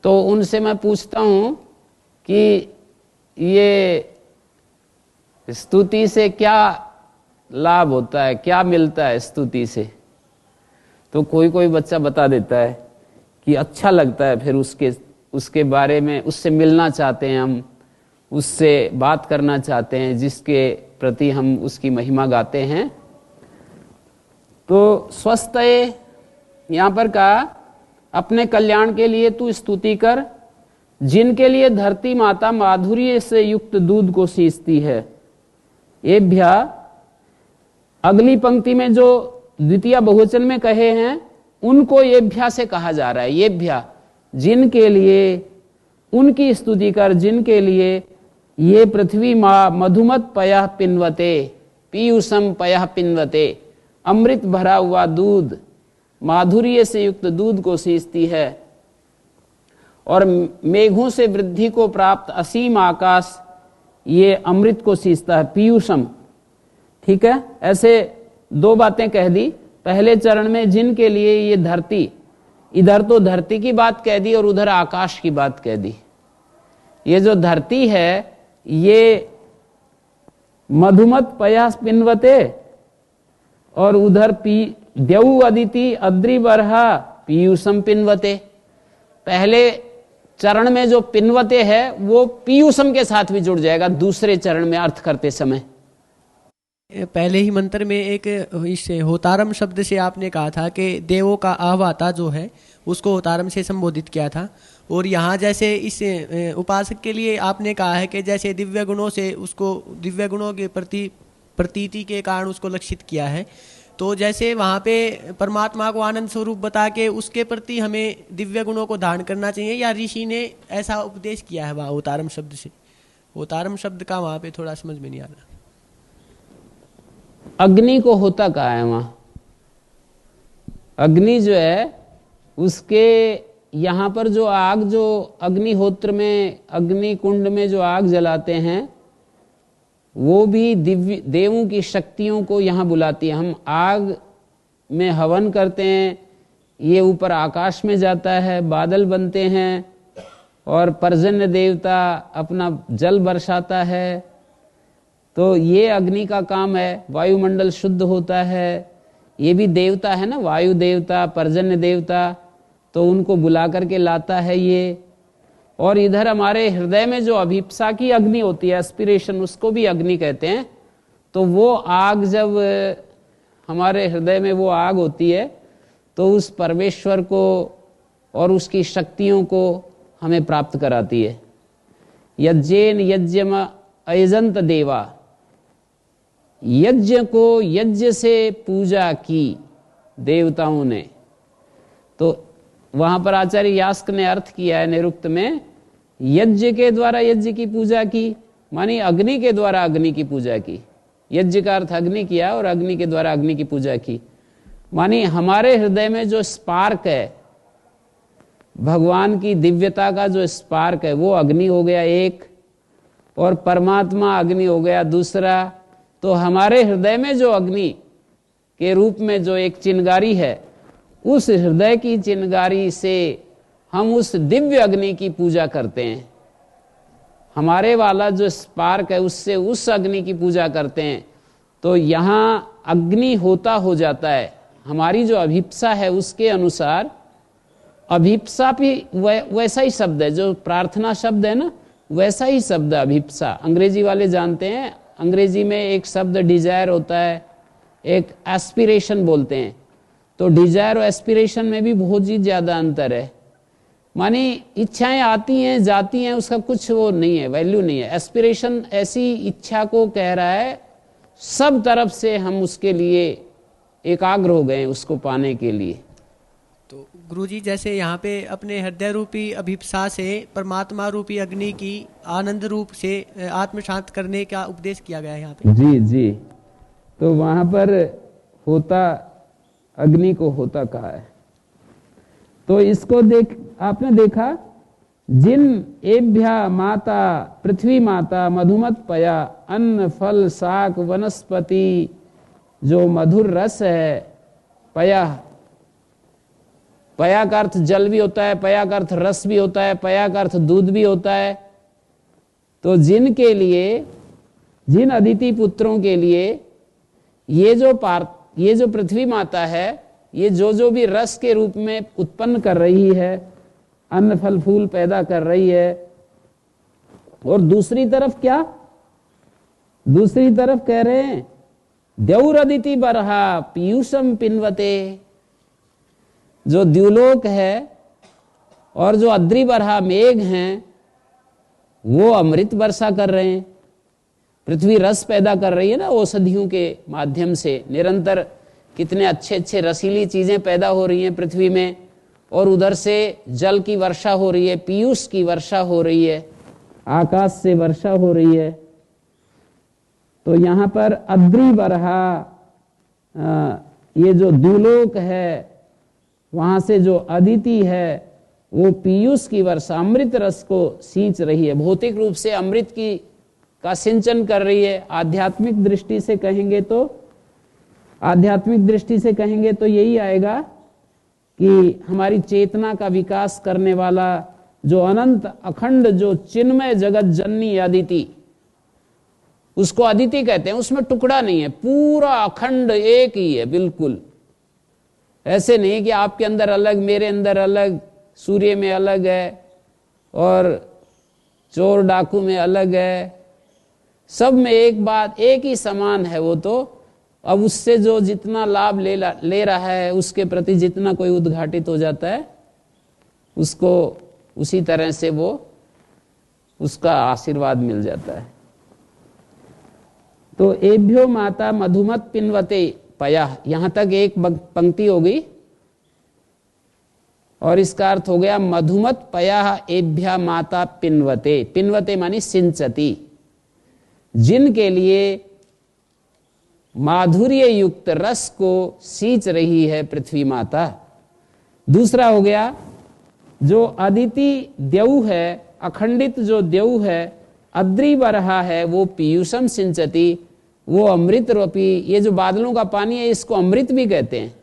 तो उनसे मैं पूछता हूं कि ये स्तुति से क्या लाभ होता है, क्या मिलता है स्तुति से? तो कोई कोई बच्चा बता देता है कि अच्छा लगता है, फिर उसके बारे में, उससे मिलना चाहते हैं हम, उससे बात करना चाहते हैं, जिसके प्रति हम उसकी महिमा गाते हैं। तो स्वस्थ यहां पर कहा, अपने कल्याण के लिए तू स्तुति कर, जिनके लिए धरती माता माधुर्य से युक्त दूध को सींचती है। एभ्या, अगली पंक्ति में जो द्वितीय बहुवचन में कहे हैं उनको एभ्या से कहा जा रहा है। एभ्या, जिनके लिए, उनकी स्तुति कर, जिनके लिए ये पृथ्वी माँ मधुमत पयः पिन्वते, पीयूषम पयः पिन्वते, अमृत भरा हुआ दूध, माधुर्य से युक्त दूध को सींचती है। और मेघों से वृद्धि को प्राप्त असीम आकाश ये अमृत को सींचता है, पीयूषम। ठीक है, ऐसे दो बातें कह दी। पहले चरण में जिनके लिए ये धरती, इधर तो धरती की बात कह दी और उधर आकाश की बात कह दी। ये जो धरती है ये मधुमत पयास पिन्वते, और उधर द्यऊ अदिति अद्रि बरहा पीयूषम पिन्वते। पहले चरण में जो पिन्वते है वो पीयूषम के साथ भी जुड़ जाएगा दूसरे चरण में अर्थ करते समय। पहले ही मंत्र में एक इस होतारम शब्द से आपने कहा था कि देवों का आहवाता जो है उसको होतारम से संबोधित किया था, और यहाँ जैसे इस उपासक के लिए आपने कहा है कि जैसे दिव्य गुणों से उसको, दिव्य गुणों के प्रति प्रतीति के कारण उसको लक्षित किया है। तो जैसे वहाँ पे परमात्मा को आनंद स्वरूप बता के उसके प्रति हमें दिव्य गुणों को धारण करना चाहिए, या ऋषि ने ऐसा उपदेश किया है वहाँ होतारम शब्द से? होतारम शब्द का वहाँ पे थोड़ा समझ में नहीं आ रहा। अग्नि को होता कहा है वहां? अग्नि जो है उसके यहां पर जो आग, जो अग्निहोत्र में, अग्नि कुंड में जो आग जलाते हैं वो भी दिव्य देवों की शक्तियों को यहां बुलाती है। हम आग में हवन करते हैं, ये ऊपर आकाश में जाता है, बादल बनते हैं और पर्जन्य देवता अपना जल बरसाता है। तो ये अग्नि का काम है। वायुमंडल शुद्ध होता है, ये भी देवता है ना, वायु देवता, पर्जन्य देवता, तो उनको बुला करके लाता है ये। और इधर हमारे हृदय में जो अभिप्सा की अग्नि होती है, एस्पिरेशन, उसको भी अग्नि कहते हैं। तो वो आग, जब हमारे हृदय में वो आग होती है तो उस परमेश्वर को और उसकी शक्तियों को हमें प्राप्त कराती है। यज्ञेन यज्ञम अयजंत देवा, यज्ञ को यज्ञ से पूजा की देवताओं ने। तो वहां पर आचार्य यास्क ने अर्थ किया है निरुक्त में, यज्ञ के द्वारा यज्ञ की पूजा की, मानी अग्नि के द्वारा अग्नि की पूजा की। यज्ञ का अर्थ अग्नि किया और अग्नि के द्वारा अग्नि की पूजा की, मानी हमारे हृदय में जो स्पार्क है, भगवान की दिव्यता का जो स्पार्क है वो अग्नि हो गया एक, और परमात्मा अग्नि हो गया दूसरा। तो हमारे हृदय में जो अग्नि के रूप में जो एक चिंगारी है, उस हृदय की चिंगारी से हम उस दिव्य अग्नि की पूजा करते हैं। हमारे वाला जो स्पार्क है उससे उस अग्नि की पूजा करते हैं, तो यहाँ अग्नि होता हो जाता है। हमारी जो अभिप्सा है उसके अनुसार, अभिप्सा भी वैसा ही शब्द है, जो प्रार्थना शब्द है ना वैसा ही शब्द अभिप्सा। अंग्रेजी वाले जानते हैं, अंग्रेजी में एक शब्द डिजायर होता है, एक एस्पिरेशन बोलते हैं। तो डिजायर और एस्पिरेशन में भी बहुत ही ज्यादा अंतर है। मानी इच्छाएं आती हैं जाती हैं, उसका कुछ वो नहीं है, वैल्यू नहीं है। एस्पिरेशन ऐसी इच्छा को कह रहा है सब तरफ से हम उसके लिए एकाग्र हो गए उसको पाने के लिए। तो गुरुजी जैसे यहाँ पे अपने हृदय रूपी अभिप्सा से परमात्मा रूपी अग्नि की आनंद रूप से आत्म शांत करने का उपदेश किया गया है यहाँ पे। जी जी, तो वहां पर होता, अग्नि को होता कहा है। तो इसको आपने देखा, जिन एभ्या माता पृथ्वी माता मधुमत पया, अन्न फल शाक वनस्पति जो मधुर रस है, पया, पया का अर्थ जल भी होता है, पया का अर्थ रस भी होता है, पया का अर्थ दूध भी होता है। तो जिनके लिए, जिन अदिति पुत्रों के लिए ये जो पृथ्वी माता है, ये जो भी रस के रूप में उत्पन्न कर रही है, अन्न फल फूल पैदा कर रही है, और दूसरी तरफ क्या, दूसरी तरफ कह रहे हैं द्यौरदिति बरहा पीयूषम पिन्वते, जो द्युलोक है और जो अद्रि बरहा मेघ हैं वो अमृत वर्षा कर रहे हैं। पृथ्वी रस पैदा कर रही है ना औषधियों के माध्यम से, निरंतर कितने अच्छे अच्छे रसीली चीजें पैदा हो रही हैं पृथ्वी में, और उधर से जल की वर्षा हो रही है, पीयूष की वर्षा हो रही है, आकाश से वर्षा हो रही है। तो यहाँ पर अद्रि बरहा, ये जो द्युलोक है वहां से जो अदिति है वो पीयूष की वर्षा, अमृत रस को सींच रही है, भौतिक रूप से अमृत की का सिंचन कर रही है। आध्यात्मिक दृष्टि से कहेंगे तो, आध्यात्मिक दृष्टि से कहेंगे तो यही आएगा कि हमारी चेतना का विकास करने वाला जो अनंत अखंड जो चिन्मय जगत जननी अदिति, उसको अदिति कहते हैं। उसमें टुकड़ा नहीं है, पूरा अखंड एक ही है बिल्कुल। ऐसे नहीं कि आपके अंदर अलग, मेरे अंदर अलग, सूर्य में अलग है और चोर डाकू में अलग है, सब में एक बात, एक ही समान है वो। तो अब उससे जो जितना लाभ ले रहा है, उसके प्रति जितना कोई उद्घाटित हो जाता है, उसको उसी तरह से वो उसका आशीर्वाद मिल जाता है। तो एभ्यो माता मधुमत पिन्वते पया, यहां तक एक पंक्ति हो गई और इसका अर्थ हो गया मधुमत पया एभ्या माता पिन्वते। पिन्वते मानी सिंचती, जिनके लिए माधुर्य युक्त रस को सींच रही है पृथ्वी माता। दूसरा हो गया जो अदिति द्यौ है, अखंडित जो द्यौ है, अद्रि बरहा है, वो पीयूषम सिंचती, वो अमृत रूपी, ये जो बादलों का पानी है इसको अमृत भी कहते हैं।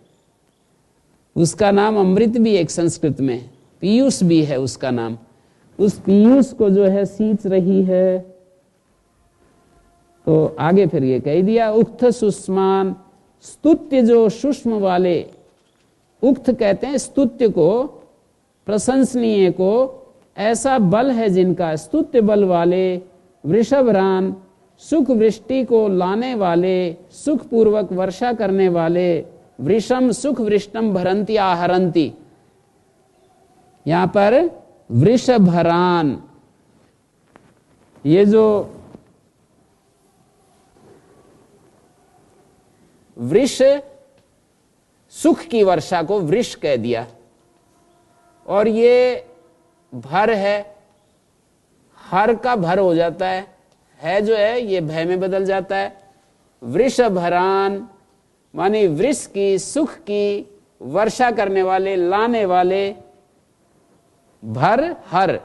उसका नाम अमृत भी एक संस्कृत में, पीयूष भी है उसका नाम। उस पीयूष को जो है सींच रही है। तो आगे फिर ये कह दिया, उक्त सुष्मान, स्तुत्य जो सूक्ष्म वाले, उक्त कहते हैं स्तुत्य को, प्रशंसनीय को, ऐसा बल है जिनका, स्तुत्य बल वाले, वृषभरान, सुख वृष्टि को लाने वाले, सुख पूर्वक वर्षा करने वाले, वृषम सुख वृष्टम भरंती आहरंती। यहां पर वृषभरान, ये जो वृष, सुख की वर्षा को वृष कह दिया, और ये भर है, हर का भर हो जाता है जो है ये भय में बदल जाता है। वृषभरान मानी वृष की, सुख की वर्षा करने वाले, लाने वाले, भर हर,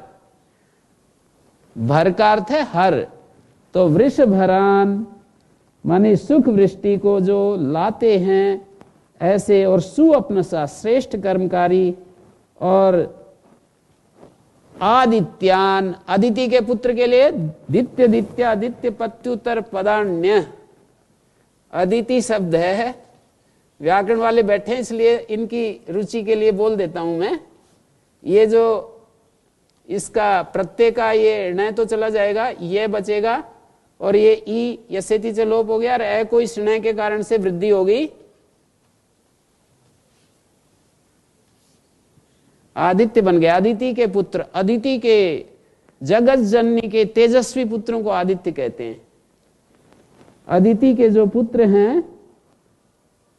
भर का अर्थ है हर। तो वृषभरान मानी सुख वृष्टि को जो लाते हैं ऐसे, और सु अपनसा श्रेष्ठ कर्मकारी, और आदित्यान, अदिति के पुत्र के लिए दित्य दित्य आदित्य पत्युतर पदान्य, अदिति शब्द है। व्याकरण वाले बैठे हैं इसलिए इनकी रुचि के लिए बोल देता हूं मैं। ये जो इसका प्रत्यय का ये ण तो चला जाएगा, ये बचेगा, और ये ई यसेति से लोप हो गया, और ए को इस ण के कारण से वृद्धि हो गई। आदित्य बन गया। अदिति के पुत्र, अदिति के जगत जननी के तेजस्वी पुत्रों को आदित्य कहते हैं। अदिति के जो पुत्र हैं,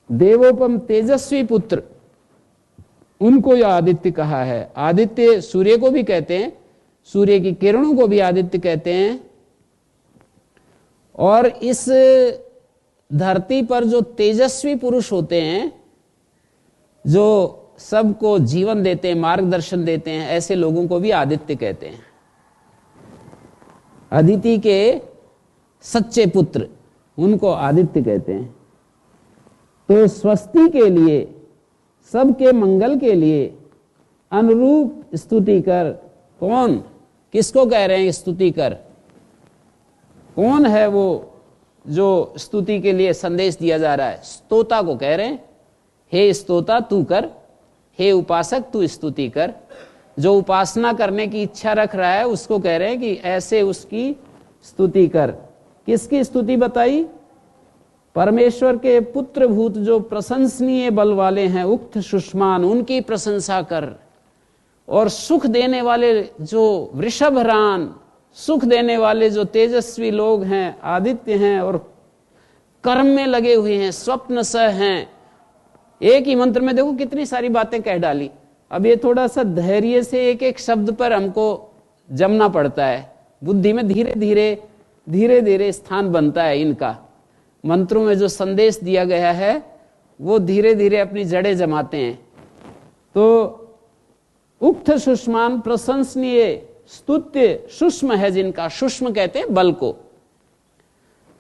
देवोपम तेजस्वी पुत्र, उनको यह आदित्य कहा है। आदित्य सूर्य को भी कहते हैं, सूर्य की किरणों को भी आदित्य कहते हैं। और इस धरती पर जो तेजस्वी पुरुष होते हैं, जो सबको जीवन देते हैं, मार्गदर्शन देते हैं, ऐसे लोगों को भी आदित्य कहते हैं। अदिति के सच्चे पुत्र, उनको आदित्य कहते हैं। तो स्वस्ति के लिए, सबके मंगल के लिए अनुरूप स्तुति कर। कौन, किसको कह रहे हैं स्तुति कर? कौन है वो जो स्तुति के लिए संदेश दिया जा रहा है? स्तोता को कह रहे हैं, हे स्तोता तू कर, हे उपासक तू स्तुति कर। जो उपासना करने की इच्छा रख रहा है उसको कह रहे हैं कि ऐसे उसकी स्तुति कर। किसकी स्तुति बताई? परमेश्वर के पुत्र भूत जो प्रशंसनीय बल वाले हैं, उक्त सुष्मान, उनकी प्रशंसा कर। और सुख देने वाले जो वृषभरान, सुख देने वाले जो तेजस्वी लोग हैं, आदित्य हैं, और कर्म में लगे हुए हैं, स्वप्न सह हैं। एक ही मंत्र में देखो कितनी सारी बातें कह डाली। अब ये थोड़ा सा धैर्य से एक एक शब्द पर हमको जमना पड़ता है। बुद्धि में धीरे धीरे स्थान बनता है इनका। मंत्रों में जो संदेश दिया गया है वो धीरे धीरे अपनी जड़ें जमाते हैं। तो उक्त सुष्मान, प्रशंसनीय, स्तुत्य, सूक्ष्म है जिनका, सूक्ष्म कहते हैं बल को,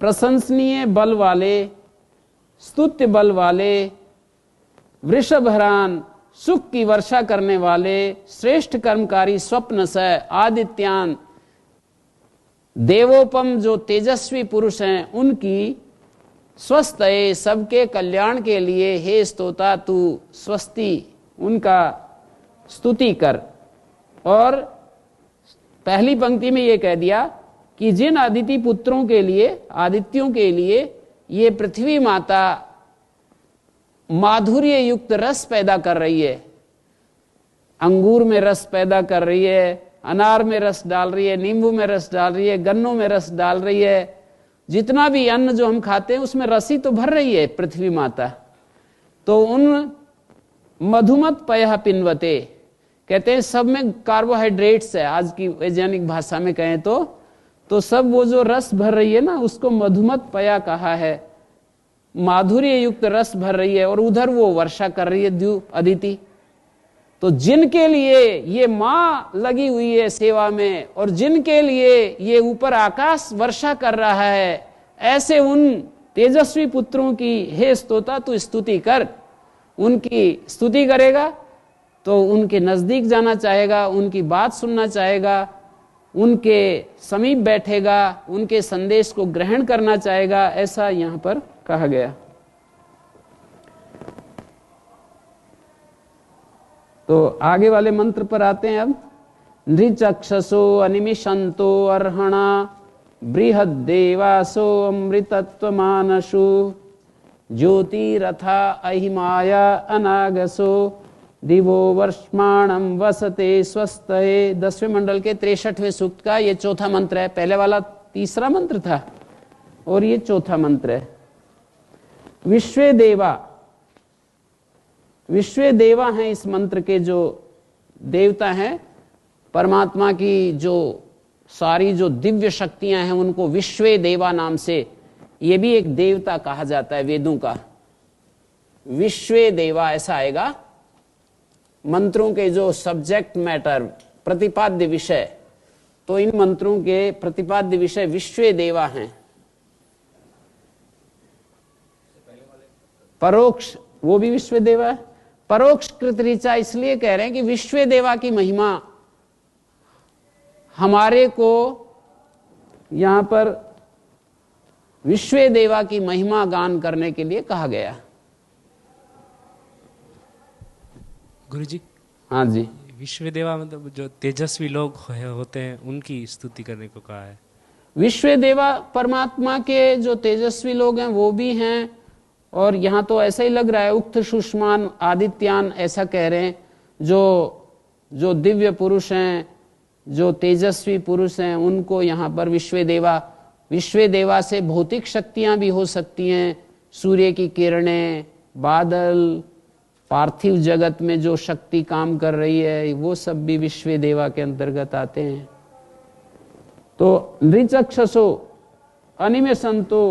प्रशंसनीय बल वाले, स्तुत्य बल वाले, वृषभरान, सुख की वर्षा करने वाले, श्रेष्ठ कर्मकारी, स्वप्न स, आदित्यान, देवोपम जो तेजस्वी पुरुष हैं, उनकी स्वस्थ है, सबके कल्याण के लिए हे स्तोता तू स्वस्ति, उनका स्तुति कर। और पहली पंक्ति में ये कह दिया कि जिन आदिति पुत्रों के लिए, आदित्यों के लिए ये पृथ्वी माता माधुर्य युक्त रस पैदा कर रही है, अंगूर में रस पैदा कर रही है, अनार में रस डाल रही है, नींबू में रस डाल रही है, गन्नों में रस डाल रही है, जितना भी अन्न जो हम खाते हैं उसमें रस ही तो भर रही है पृथ्वी माता। तो उन मधुमत पयः पिन्वते, कहते हैं सब में कार्बोहाइड्रेट्स है, आज की वैज्ञानिक भाषा में कहें तो सब वो जो रस भर रही है ना, उसको मधुमत पया कहा है। माधुर्य युक्त रस भर रही है, और उधर वो वर्षा कर रही है द्यू अदिति। तो जिनके लिए ये माँ लगी हुई है सेवा में, और जिनके लिए ये ऊपर आकाश वर्षा कर रहा है, ऐसे उन तेजस्वी पुत्रों की हे स्तोता तू स्तुति कर। उनकी स्तुति करेगा तो उनके नजदीक जाना चाहेगा, उनकी बात सुनना चाहेगा, उनके समीप बैठेगा, उनके संदेश को ग्रहण करना चाहेगा, ऐसा यहां पर कहा गया। तो आगे वाले मंत्र पर आते हैं अब। नृचक्षसो अनिमिषंतो अर्हणा बृहद्देवासो अमृतत्वमानसु ज्योतिरथा अहिमाया अनागसो दिवो वर्ष्माणं वसते स्वस्तये। 10वें मंडल के 63वें सूक्त का ये चौथा मंत्र है। पहले वाला तीसरा मंत्र था और ये चौथा मंत्र है। विश्वे देवा, विश्वे देवा हैं इस मंत्र के जो देवता हैं, परमात्मा की जो सारी जो दिव्य शक्तियां हैं उनको विश्वे देवा नाम से, ये भी एक देवता कहा जाता है वेदों का। विश्वे देवा ऐसा आएगा। मंत्रों के जो सब्जेक्ट मैटर, प्रतिपाद्य विषय, तो इन मंत्रों के प्रतिपाद्य विषय विश्वे देवा हैं। परोक्ष वो भी विश्व देवा है। परोक्ष कृत ऋचा इसलिए कह रहे हैं कि विश्व देवा की महिमा हमारे को यहाँ पर विश्वे देवा की महिमा गान करने के लिए कहा गया। गुरुजी, हाँ जी, विश्व देवा मतलब जो तेजस्वी लोग होते हैं उनकी स्तुति करने को कहा है। विश्व देवा परमात्मा के जो तेजस्वी लोग हैं वो भी हैं, और यहाँ तो ऐसा ही लग रहा है उक्त सुष्मान आदित्यान ऐसा कह रहे हैं, जो दिव्य पुरुष हैं, जो तेजस्वी पुरुष हैं, उनको यहाँ पर विश्व देवा से भौतिक शक्तियां भी हो सकती हैं, सूर्य की किरणें, बादल, पार्थिव जगत में जो शक्ति काम कर रही है वो सब भी विश्व देवा के अंतर्गत आते हैं। तो नृचक्षसो अनिमेषंतो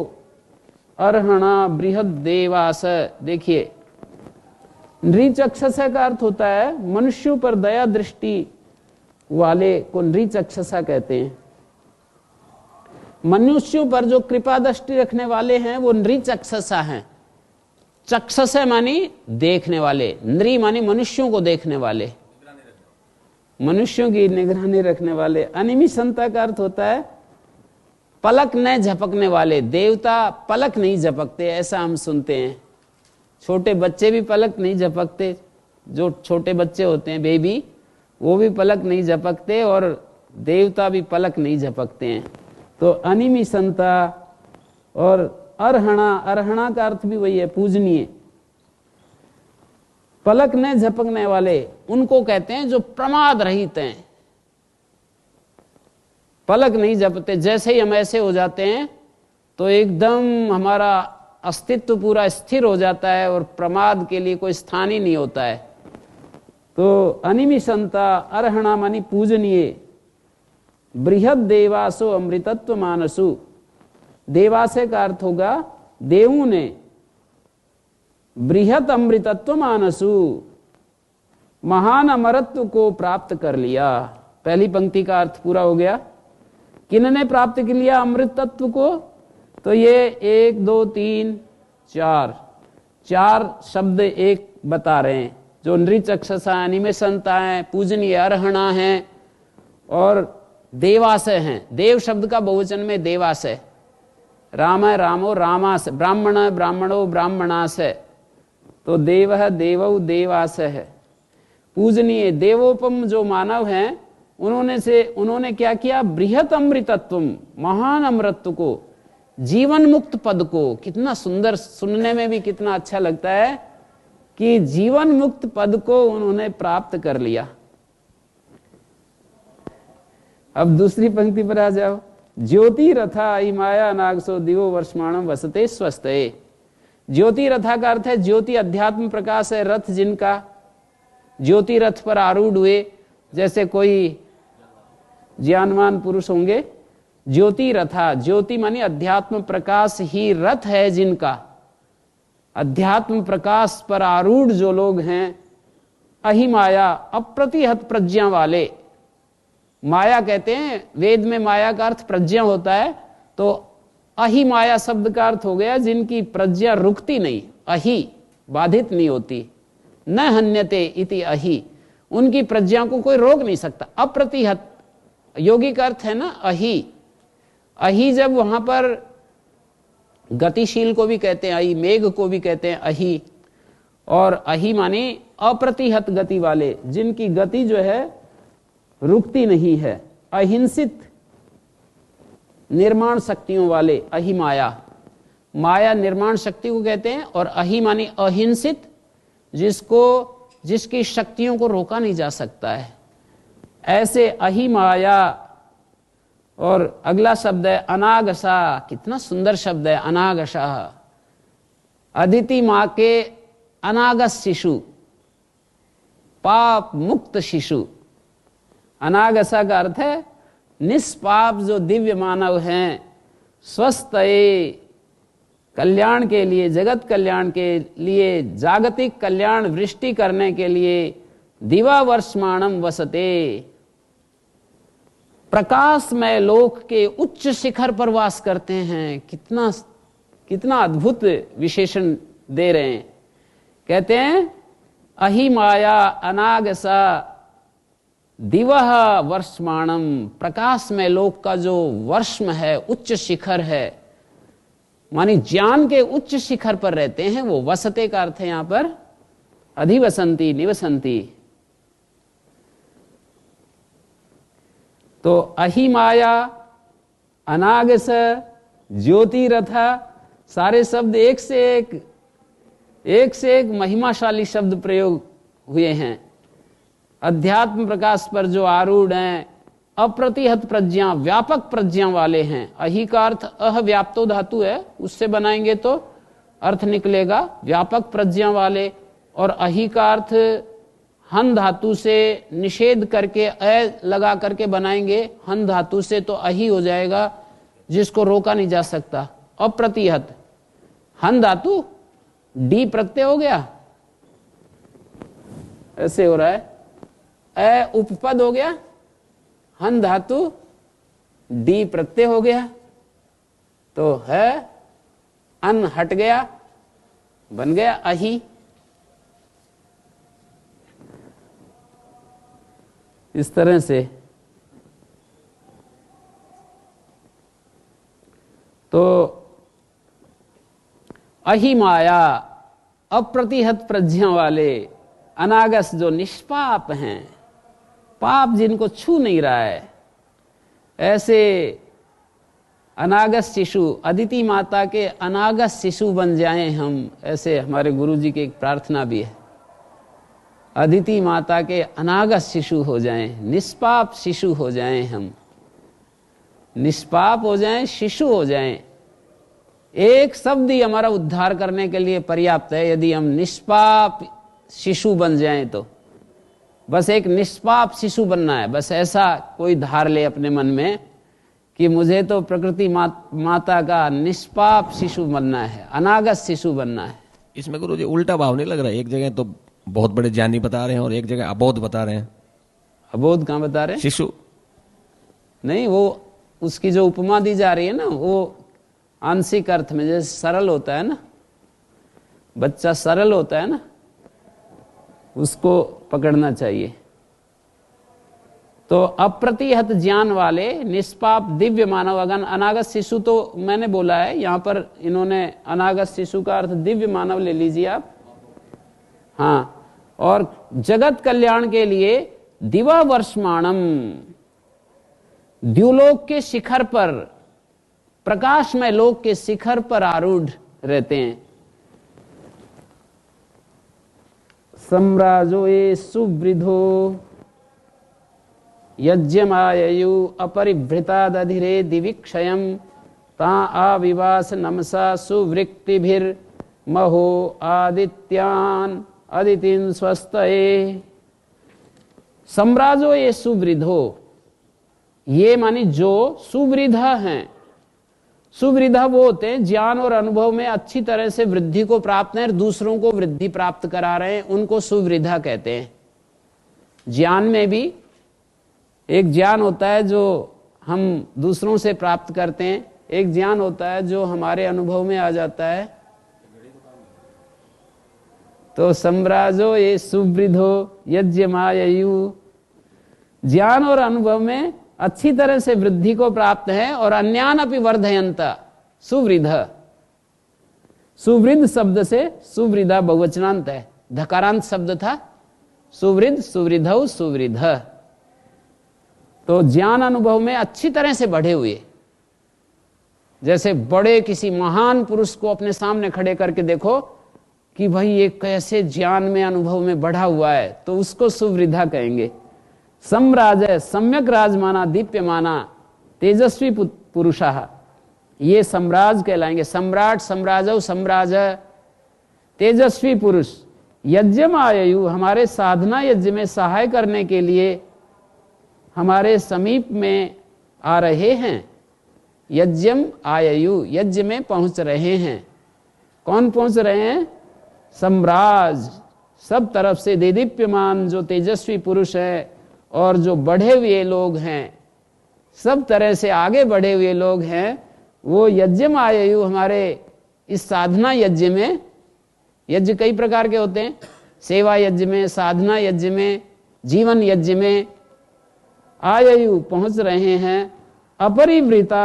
अर्हणा बृहद देवास, देखिए नृचक्षस का अर्थ होता है मनुष्यों पर दया दृष्टि वाले को नृचक्षसा कहते हैं। मनुष्यों पर जो कृपा दृष्टि रखने वाले हैं वो नृचक्षसा हैं। चक्षस मानी देखने वाले, नृ मानी मनुष्यों को देखने वाले, मनुष्यों की निगरानी रखने वाले। अनिमिषंता का अर्थ होता है पलक न झपकने वाले। देवता पलक नहीं झपकते, ऐसा हम सुनते हैं। छोटे बच्चे भी पलक नहीं झपकते, जो छोटे बच्चे होते हैं बेबी, वो भी पलक नहीं झपकते, और देवता भी पलक नहीं झपकते हैं। तो अनिमिषंता और अर्हणा का अर्थ भी वही है, पूजनीय। पलक न झपकने वाले उनको कहते हैं जो प्रमाद रहित हैं, पलक नहीं झपकते। जैसे ही हम ऐसे हो जाते हैं तो एकदम हमारा अस्तित्व पूरा स्थिर हो जाता है और प्रमाद के लिए कोई स्थान ही नहीं होता है। तो अनिमिषंता अर्हणा मानी पूजनीय। बृहद देवासो अमृतत्व मानसु, देवासे का अर्थ होगा देवों ने बृहत अमृतत्व मानसु, महान अमरत्व को प्राप्त कर लिया। पहली पंक्ति का अर्थ पूरा हो गया। किन्होंने प्राप्त कर लिया अमृत तत्व को? तो ये 1 2 3 4 शब्द एक बता रहे हैं, जो नृचक्षसा अनिमेषंता है, पूजनीय अर्हणा है और देवासय हैं। देव शब्द का बहुवचन में देवासय, राम है रामो रामास, ब्राह्मण है ब्राह्मणो ब्राह्मणास है, तो देव है देवौ देवास है। पूजनीय देवोपम जो मानव हैं उन्होंने क्या किया? बृहत अमृतत्व, महान अमृतत्व को, जीवन मुक्त पद को। कितना सुंदर, सुनने में भी कितना अच्छा लगता है कि जीवन मुक्त पद को उन्होंने प्राप्त कर लिया। अब दूसरी पंक्ति पर आ जाओ। ज्योति रथा इमाया नागसो दिवो वर्षमाणम वसते स्वस्थये। ज्योति रथा का अर्थ है ज्योति, अध्यात्म प्रकाश है, रथ जिनका, ज्योति रथ पर आरूढ़ हुए, जैसे कोई ज्ञानवान पुरुष होंगे। ज्योति रथा, ज्योति मानी अध्यात्म प्रकाश ही रथ है जिनका, अध्यात्म प्रकाश पर आरूढ़ जो लोग हैं। अहिमाया, अप्रतिहत प्रज्ञा वाले। माया कहते हैं, वेद में माया का अर्थ प्रज्ञा होता है, तो अहिमाया शब्द का अर्थ हो गया जिनकी प्रज्ञा रुकती नहीं, अहि बाधित नहीं होती। न हन्यते इति अहि, उनकी प्रज्ञा को कोई रोक नहीं सकता। अप्रतिहत योगी का अर्थ है ना अहि। अहि जब वहां पर गतिशील को भी कहते हैं अहि, मेघ को भी कहते हैं अहि, और अहि माने अप्रतिहत गति वाले, जिनकी गति जो है रुकती नहीं है। अहिंसित निर्माण शक्तियों वाले अहिमाया, माया निर्माण शक्ति को कहते हैं, और अहि मानी अहिंसित, जिसकी शक्तियों को रोका नहीं जा सकता है, ऐसे अहिमाया। और अगला शब्द है अनागसा। कितना सुंदर शब्द है अनागसा। अदिति मां के अनागस शिशु, पाप मुक्त शिशु। अनागसा का अर्थ है निष्पाप जो दिव्य मानव हैं, स्वस्थये, कल्याण के लिए, जगत कल्याण के लिए, जागतिक कल्याण वृष्टि करने के लिए दिवा वर्षमाणम वसते, प्रकाशमय लोक के उच्च शिखर पर वास करते हैं। कितना अद्भुत विशेषण दे रहे हैं। कहते हैं अहिमाया अनागसा दिवह वर्षमाणम, प्रकाश में लोक का जो वर्षम है, उच्च शिखर है, मानी ज्ञान के उच्च शिखर पर रहते हैं वो। वसते का अर्थ है यहां पर अधिवसंती, निवसंती। तो अहिमाया, अनागस, ज्योतिरथ, सारे शब्द एक से एक महिमाशाली शब्द प्रयोग हुए हैं। अध्यात्म प्रकाश पर जो आरूढ़ हैं, अप्रतिहत प्रज्ञा, व्यापक प्रज्ञा वाले हैं। अहि का अर्थ अव्याप्तो धातु है, उससे बनाएंगे तो अर्थ निकलेगा व्यापक प्रज्ञा वाले। और अहि का अर्थ हन धातु से निषेध करके अ लगा करके बनाएंगे, हन धातु से तो अहि हो जाएगा, जिसको रोका नहीं जा सकता। अप्रतिहत, हन धातु डी प्रत्यय हो गया, ऐसे हो रहा है। अ उपपद हो गया, हन धातु डी प्रत्यय हो गया, तो है अन हट गया, बन गया अहि। इस तरह से तो अहिमाया, अप्रतिहत प्रज्ञा वाले, अनागस जो निष्पाप हैं, पाप जिनको छू नहीं रहा है, ऐसे अनागस शिशु, अदिति माता के अनागस शिशु बन जाएं हम। ऐसे हमारे गुरुजी की एक प्रार्थना भी है, अदिति माता के अनागस शिशु हो जाएं, निष्पाप शिशु हो जाएं हम, निष्पाप हो जाएं, शिशु हो जाएं। एक शब्द ही हमारा उद्धार करने के लिए पर्याप्त है, यदि हम निष्पाप शिशु बन जाएं तो। बस एक निष्पाप शिशु बनना है, बस ऐसा कोई धार ले अपने मन में कि मुझे तो प्रकृति माता का निष्पाप शिशु बनना है, अनागत शिशु बनना है। इसमें गुरु जी उल्टा भाव नहीं लग रहा है? एक जगह तो बहुत बड़े ज्ञानी बता रहे हैं और एक जगह अबोध बता रहे हैं। अबोध कहाँ बता रहे हैं? शिशु नहीं, वो उसकी जो उपमा दी जा रही है ना, वो आंशिक अर्थ में, जैसे सरल होता है ना, बच्चा सरल होता है ना, उसको पकड़ना चाहिए। तो अप्रतिहत ज्ञान वाले, निष्पाप दिव्य मानव अगन, अनागत शिशु तो मैंने बोला है, यहां पर इन्होंने अनागत शिशु का अर्थ दिव्य मानव ले लीजिए आप। हाँ, और जगत कल्याण के लिए दिवा वर्षमाणम, द्युलोक के शिखर पर, प्रकाशमय लोक के शिखर पर आरूढ़ रहते हैं। सम्राजो ये सुवृद्धो यज्ञमाययु अपरिभृतादधिरे दिविक्षयम् ता आविवास नमसा सुवृक्तिभिर्महो आदित्यान अदितिन स्वस्तये। सम्राजो ये सुवृद्धो, ये मानी जो सुवृद्धा हैं। सुवृद्धा वो होते हैं ज्ञान और अनुभव में अच्छी तरह से वृद्धि को प्राप्त है, दूसरों को वृद्धि प्राप्त करा रहे हैं, उनको सुवृद्धा कहते हैं। ज्ञान में भी एक ज्ञान होता है जो हम दूसरों से प्राप्त करते हैं, एक ज्ञान होता है जो हमारे अनुभव में आ जाता है। तो सम्राजो ये सुवृद्धो यज्ञमाययु, ज्ञान और अनुभव में अच्छी तरह से वृद्धि को प्राप्त है, और अन्यान अपि वर्धयन्त, सुवृद्ध। सुवृद्ध शब्द से सुवृद्धा बहुवचनांत है, धकारांत शब्द था, सुवृद्ध, सुवृद्धौ, सुवृद्ध। तो ज्ञान अनुभव में अच्छी तरह से बढ़े हुए, जैसे बड़े किसी महान पुरुष को अपने सामने खड़े करके देखो कि भाई ये कैसे ज्ञान में अनुभव में बढ़ा हुआ है, तो उसको सुवृद्धा कहेंगे। सम्राज, सम्यक राजमाना, दीप्यमाना, तेजस्वी पुरुषाः, ये सम्राज कहलाएंगे। सम्राट, सम्राजौ, सम्राज, तेजस्वी पुरुष। यज्ञम आयु, हमारे साधना यज्ञ में सहाय करने के लिए हमारे समीप में आ रहे हैं। यज्ञम आयु, यज्ञ में पहुंच रहे हैं। कौन पहुंच रहे हैं? सम्राज, सब तरफ से देदीप्यमान जो तेजस्वी पुरुष है और जो बढ़े हुए लोग हैं, सब तरह से आगे बढ़े हुए लोग हैं, वो यज्ञम आयु हमारे इस साधना यज्ञ में। यज्ञ कई प्रकार के होते हैं, सेवा यज्ञ में, साधना यज्ञ में, जीवन यज्ञ में, आयु पहुंच रहे हैं अपरिवृता।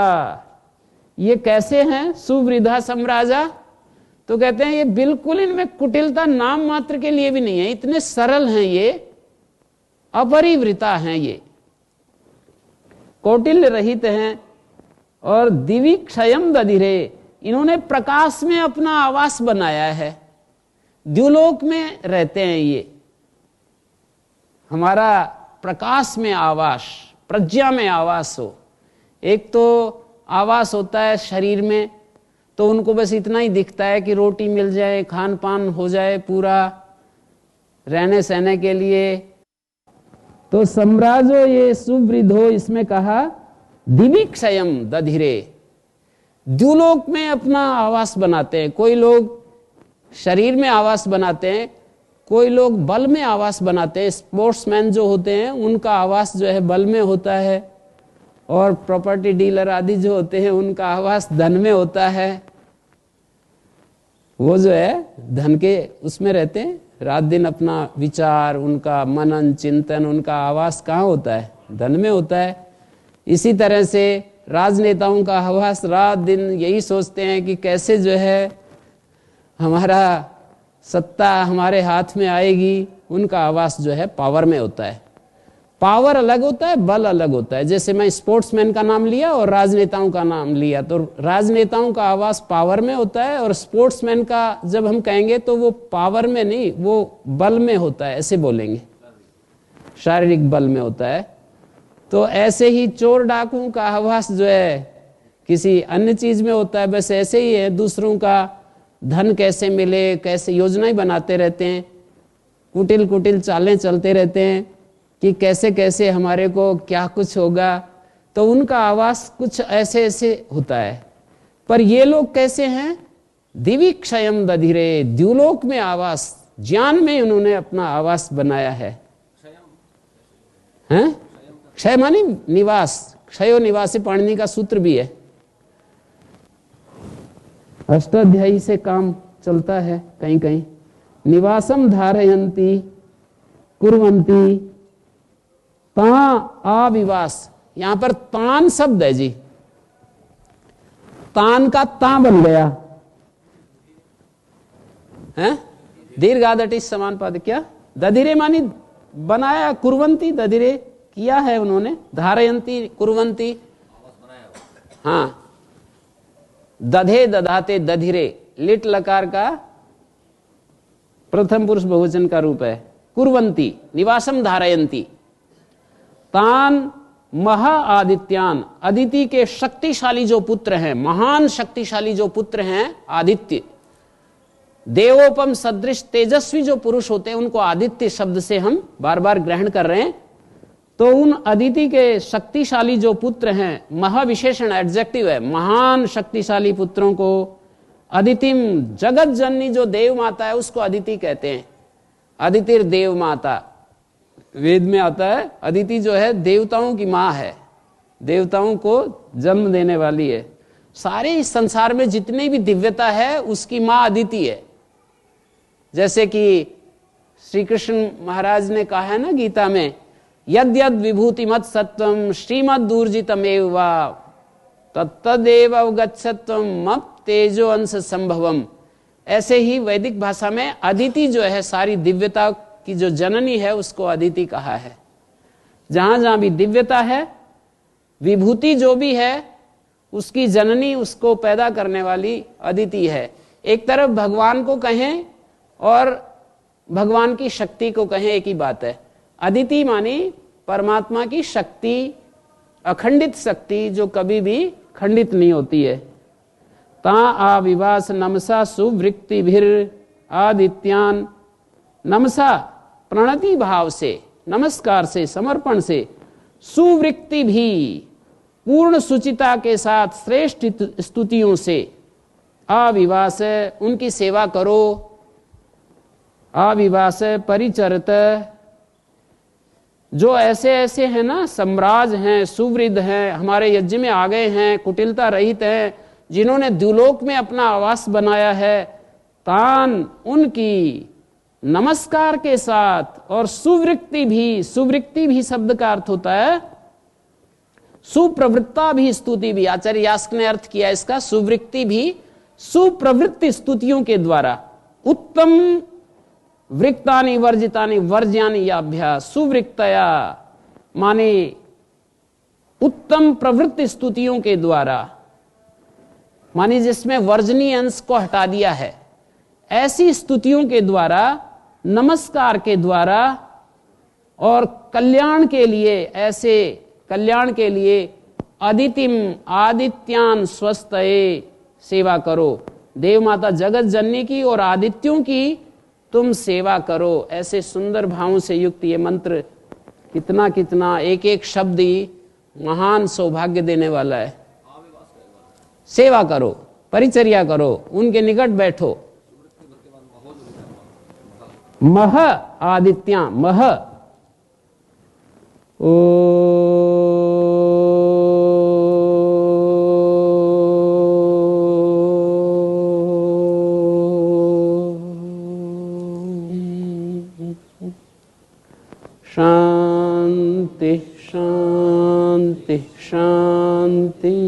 ये कैसे हैं सुवृद्धा सम्राजा? तो कहते हैं ये बिल्कुल इनमें कुटिलता नाम मात्र के लिए भी नहीं है, इतने सरल हैं ये, अपरिवृता हैं ये, कौटिल्य रहित हैं। और दिवि क्षयम दधिरे, इन्होंने प्रकाश में अपना आवास बनाया है, द्युलोक में रहते हैं ये। हमारा प्रकाश में आवास, प्रज्ञा में आवास हो। एक तो आवास होता है शरीर में, तो उनको बस इतना ही दिखता है कि रोटी मिल जाए, खान पान हो जाए पूरा रहने सहने के लिए। तो सम्राजो ये सुवृद्धो, इसमें कहा दिवि क्षयम दधिरे, द्युलोक में अपना आवास बनाते हैं। कोई लोग शरीर में आवास बनाते हैं, कोई लोग बल में आवास बनाते हैं। स्पोर्ट्समैन जो होते हैं उनका आवास जो है बल में होता है, और प्रॉपर्टी डीलर आदि जो होते हैं उनका आवास धन में होता है। वो जो है धन के उसमें रहते हैं, रात दिन अपना विचार, उनका मनन चिंतन, उनका आवास कहाँ होता है? धन में होता है। इसी तरह से राजनेताओं का आवास रात दिन यही सोचते हैं कि कैसे जो है हमारा सत्ता हमारे हाथ में आएगी। उनका आवास जो है पावर में होता है। पावर अलग होता है, बल अलग होता है। जैसे मैं स्पोर्ट्समैन का नाम लिया और राजनेताओं का नाम लिया, तो राजनेताओं का आवास पावर में होता है, और स्पोर्ट्समैन का जब हम कहेंगे तो वो पावर में नहीं, वो बल में होता है, ऐसे बोलेंगे, शारीरिक बल में होता है। तो ऐसे ही चोर डाकुओं का आवास जो है किसी अन्य चीज में होता है। बस ऐसे ही है, दूसरों का धन कैसे मिले, कैसे योजनाएं बनाते रहते हैं, कुटिल कुटिल चालें चलते रहते हैं कि कैसे कैसे हमारे को क्या कुछ होगा। तो उनका आवास कुछ ऐसे ऐसे होता है। पर ये लोग कैसे हैं? दिवि क्षयम दधिरे, द्युलोक में आवास, ज्ञान में उन्होंने अपना आवास बनाया है। हैं? क्षय मानी निवास, क्षयो निवासी पाणिनि का सूत्र भी है। अष्टाध्यायी से काम चलता है कहीं कहीं। निवासम धारयंती कुर्वंती ता आविवास, यहां पर तान शब्द है जी, तान का ता बन गया है, दीर्घादटि समान पद। क्या? दधिरे मानी बनाया, कुर्वंती दधिरे किया है उन्होंने, धारयंती कुर्वंती, हाँ, दधे दधाते दधिरे, लिट लकार का प्रथम पुरुष बहुवचन का रूप है। कुर्वंती निवासम धारयंती तान महा आदित्यान, अदिति के शक्तिशाली जो पुत्र हैं, महान शक्तिशाली जो पुत्र हैं आदित्य, देवोपम सदृश तेजस्वी जो पुरुष होते हैं उनको आदित्य शब्द से हम बार बार ग्रहण कर रहे हैं। तो उन अदिति के शक्तिशाली जो पुत्र हैं, महाविशेषण एडजेक्टिव है, महान शक्तिशाली पुत्रों को अदितिम, जगत जननी जो देव माता है उसको अदिति कहते हैं। अदितिर देव माता, वेद में आता है अदिति जो है देवताओं की माँ है, देवताओं को जन्म देने वाली है। सारे इस संसार में जितनी भी दिव्यता है उसकी माँ अदिति है। जैसे कि श्री कृष्ण महाराज ने कहा है ना गीता में, यद यद विभूति मत सत्वम श्रीमद ऊर्जितमेव वा तत्तदेव अवगच्छत्वम मप तेजो अंश संभवम। ऐसे ही वैदिक भाषा में अदिति जो है सारी दिव्यता की जो जननी है उसको अदिति कहा है। जहां जहां भी दिव्यता है, विभूति जो भी है उसकी जननी, उसको पैदा करने वाली अदिति है। एक तरफ भगवान को कहें और भगवान की शक्ति को कहें, एक ही बात है। अदिति मानी परमात्मा की शक्ति, अखंडित शक्ति जो कभी भी खंडित नहीं होती है। ता आविवास नमसा सुवृत्तिभिर आदित्यान, नमसा प्रणति भाव से, नमस्कार से, समर्पण से, सुवृत्ति भी पूर्ण सुचिता के साथ श्रेष्ठ स्तुतियों से, आविवास उनकी सेवा करो, आविवास परिचरत, जो ऐसे ऐसे हैं ना, सम्राज हैं, सुवृद्ध हैं, हमारे यज्ञ में आ गए हैं, कुटिलता रहित हैं, जिन्होंने द्युलोक में अपना आवास बनाया है, तान उनकी नमस्कार के साथ, और सुवृत्ति भी, सुवृत्ति भी शब्द का अर्थ होता है सुप्रवृत्ता भी स्तुति भी, आचार्य यास्क ने अर्थ किया इसका, सुवृत्ति भी सुप्रवृत्ति स्तुतियों के द्वारा, उत्तम वृत्तानि वर्जितानि वर्ज्यानि याभ्यास, सुवृत्तया माने उत्तम प्रवृत्ति स्तुतियों के द्वारा, माने जिसमें वर्जनीय अंश को हटा दिया है, ऐसी स्तुतियों के द्वारा, नमस्कार के द्वारा और कल्याण के लिए, ऐसे कल्याण के लिए अदितिम आदित्यान स्वस्तये सेवा करो, देव माता जगत जननी की और आदित्यों की तुम सेवा करो। ऐसे सुंदर भावों से युक्त ये मंत्र कितना कितना एक एक शब्द ही महान सौभाग्य देने वाला है। सेवा करो, परिचर्या करो, उनके निकट बैठो। मह आदित्या मह शांति शांति शांति।